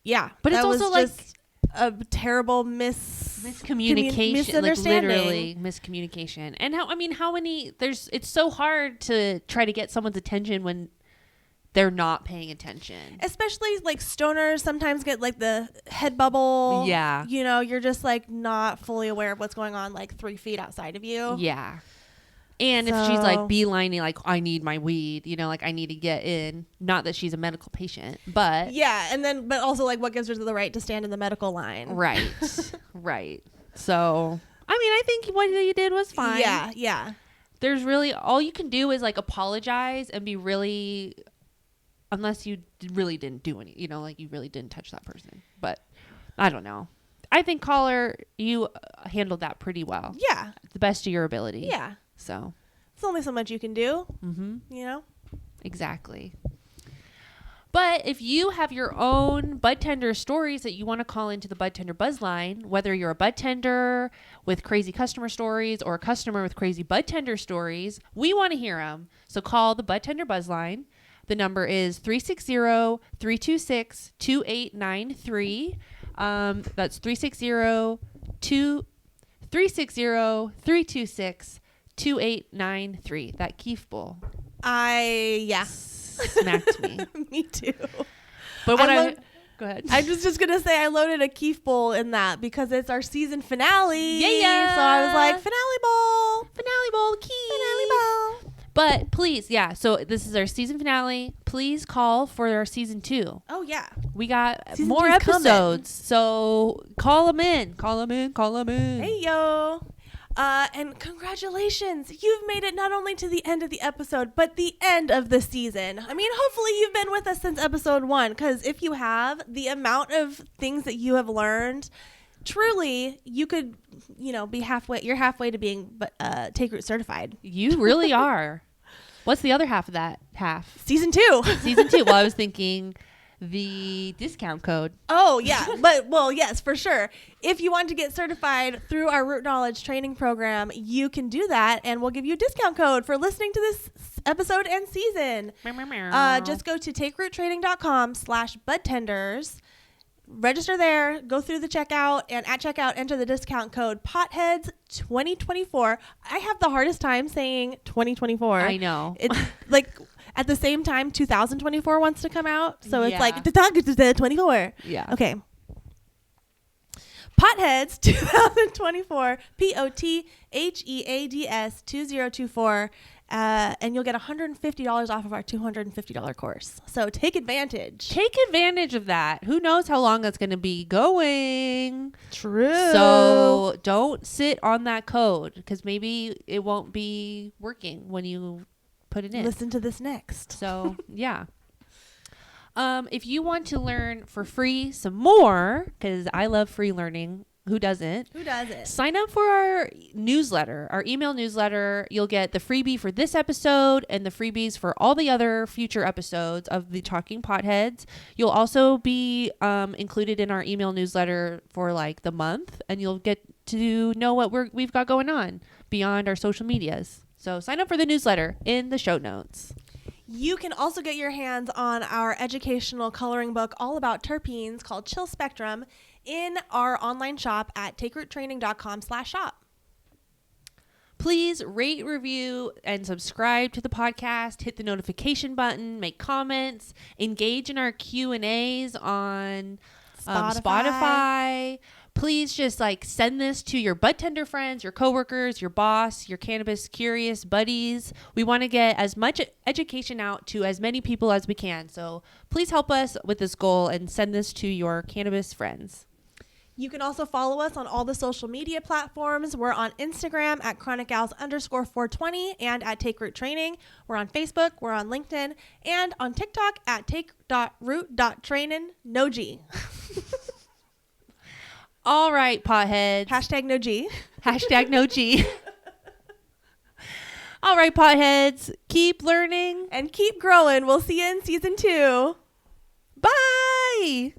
Speaker 1: yeah,
Speaker 6: But it's
Speaker 1: that was
Speaker 6: also, like,
Speaker 1: just a terrible
Speaker 6: miscommunication, like
Speaker 1: misunderstanding.
Speaker 6: literally miscommunication. And how many it's so hard to try to get someone's attention when they're not paying attention.
Speaker 1: Especially like stoners sometimes get like the head bubble.
Speaker 6: Yeah.
Speaker 1: You know, you're just like not fully aware of what's going on like 3 feet outside of you.
Speaker 6: Yeah. And if she's like
Speaker 1: So-
Speaker 6: beelining, like, I need my weed, you know, like I need to get in. Not that she's a medical patient, but
Speaker 1: Yeah. And then, but also like what gives her the right to stand in the medical line.
Speaker 6: right. Right. So, I mean, I think what you did was fine.
Speaker 1: Yeah. Yeah.
Speaker 6: There's really, all you can do is like apologize and be really, unless you really didn't do any, you know, like you really didn't touch that person. But I don't know. I think caller, you handled that pretty well.
Speaker 1: Yeah.
Speaker 6: The best of your ability.
Speaker 1: Yeah.
Speaker 6: So,
Speaker 1: It's only so much you can do,
Speaker 6: mm-hmm.
Speaker 1: you know?
Speaker 6: Exactly. But if you have your own budtender stories that you want to call into the Budtender Buzz line, whether you're a budtender with crazy customer stories or a customer with crazy budtender stories, we want to hear them. So call the Budtender Buzz line. The number is 360-326-2893. That's 360-326-2893. That Keef Bowl
Speaker 1: Yeah.
Speaker 6: smacked me.
Speaker 1: Me too.
Speaker 6: But what
Speaker 1: I
Speaker 6: go ahead.
Speaker 1: I was just gonna say I loaded a Keef Bowl in that because it's our season finale.
Speaker 6: Yeah.
Speaker 1: So I was like, finale bowl.
Speaker 6: Finale Bowl Keef.
Speaker 1: Finale bowl.
Speaker 6: But please, yeah. So this is our season finale. Please call for our season 2.
Speaker 1: Oh yeah.
Speaker 6: We got
Speaker 1: Season
Speaker 6: more
Speaker 1: 2's coming.
Speaker 6: episodes. So call them in. Call them in. Call them in.
Speaker 1: Hey yo. And congratulations. You've made it not only to the end of the episode, but the end of the season. I mean, hopefully you've been with us since episode 1, because if you have, the amount of things that you have learned, truly, you could, you know, be halfway. You're halfway to being Take Root certified.
Speaker 6: You really are. What's the other half of that half?
Speaker 1: Season 2.
Speaker 6: Season 2. Well, I was thinking the discount code.
Speaker 1: Oh, yeah. But, well, yes, for sure. If you want to get certified through our Root Knowledge training program, you can do that, and we'll give you a discount code for listening to this episode and season. Just go to takeroottraining.com/budtenders. Register there, go through the checkout, and at checkout, enter the discount code POTHEADS2024. I have the hardest time saying 2024.
Speaker 6: I know.
Speaker 1: It's like at the same time, 2024 wants to come out. So it's
Speaker 6: Yeah.
Speaker 1: like, 24.
Speaker 6: Yeah.
Speaker 1: Okay. Potheads 2024, POTHEADS 2024. And you'll get $150 off of our $250 course. So take advantage.
Speaker 6: Take advantage of that. Who knows how long that's going to be going?
Speaker 1: True.
Speaker 6: So don't sit on that code because maybe it won't be working when you put it in.
Speaker 1: Listen to this next.
Speaker 6: So yeah. If you want to learn for free some more, because I love free learning. Who doesn't?
Speaker 1: Who doesn't?
Speaker 6: Sign up for our newsletter, our email newsletter. You'll get the freebie for this episode and the freebies for all the other future episodes of the Talking Potheads. You'll also be included in our email newsletter for like the month, and you'll get to know what we've got going on beyond our social medias. So sign up for the newsletter in the show notes.
Speaker 1: You can also get your hands on our educational coloring book all about terpenes called Chill Spectrum in our online shop at takeroottraining.com/shop.
Speaker 6: Please rate, review, and subscribe to the podcast. Hit the notification button, make comments, engage in our Q&As on Spotify. Please just like send this to your budtender friends, your coworkers, your boss, your cannabis curious buddies. We want to get as much education out to as many people as we can. So please help us with this goal and send this to your cannabis friends.
Speaker 1: You can also follow us on all the social media platforms. We're on Instagram at chronicgals_420 and at Take Root Training. We're on Facebook, we're on LinkedIn, and on TikTok at take.root.training, no G.
Speaker 6: All right, potheads.
Speaker 1: Hashtag no G.
Speaker 6: Hashtag no G. All right, potheads. Keep learning
Speaker 1: And keep growing. We'll see you in season 2.
Speaker 6: Bye.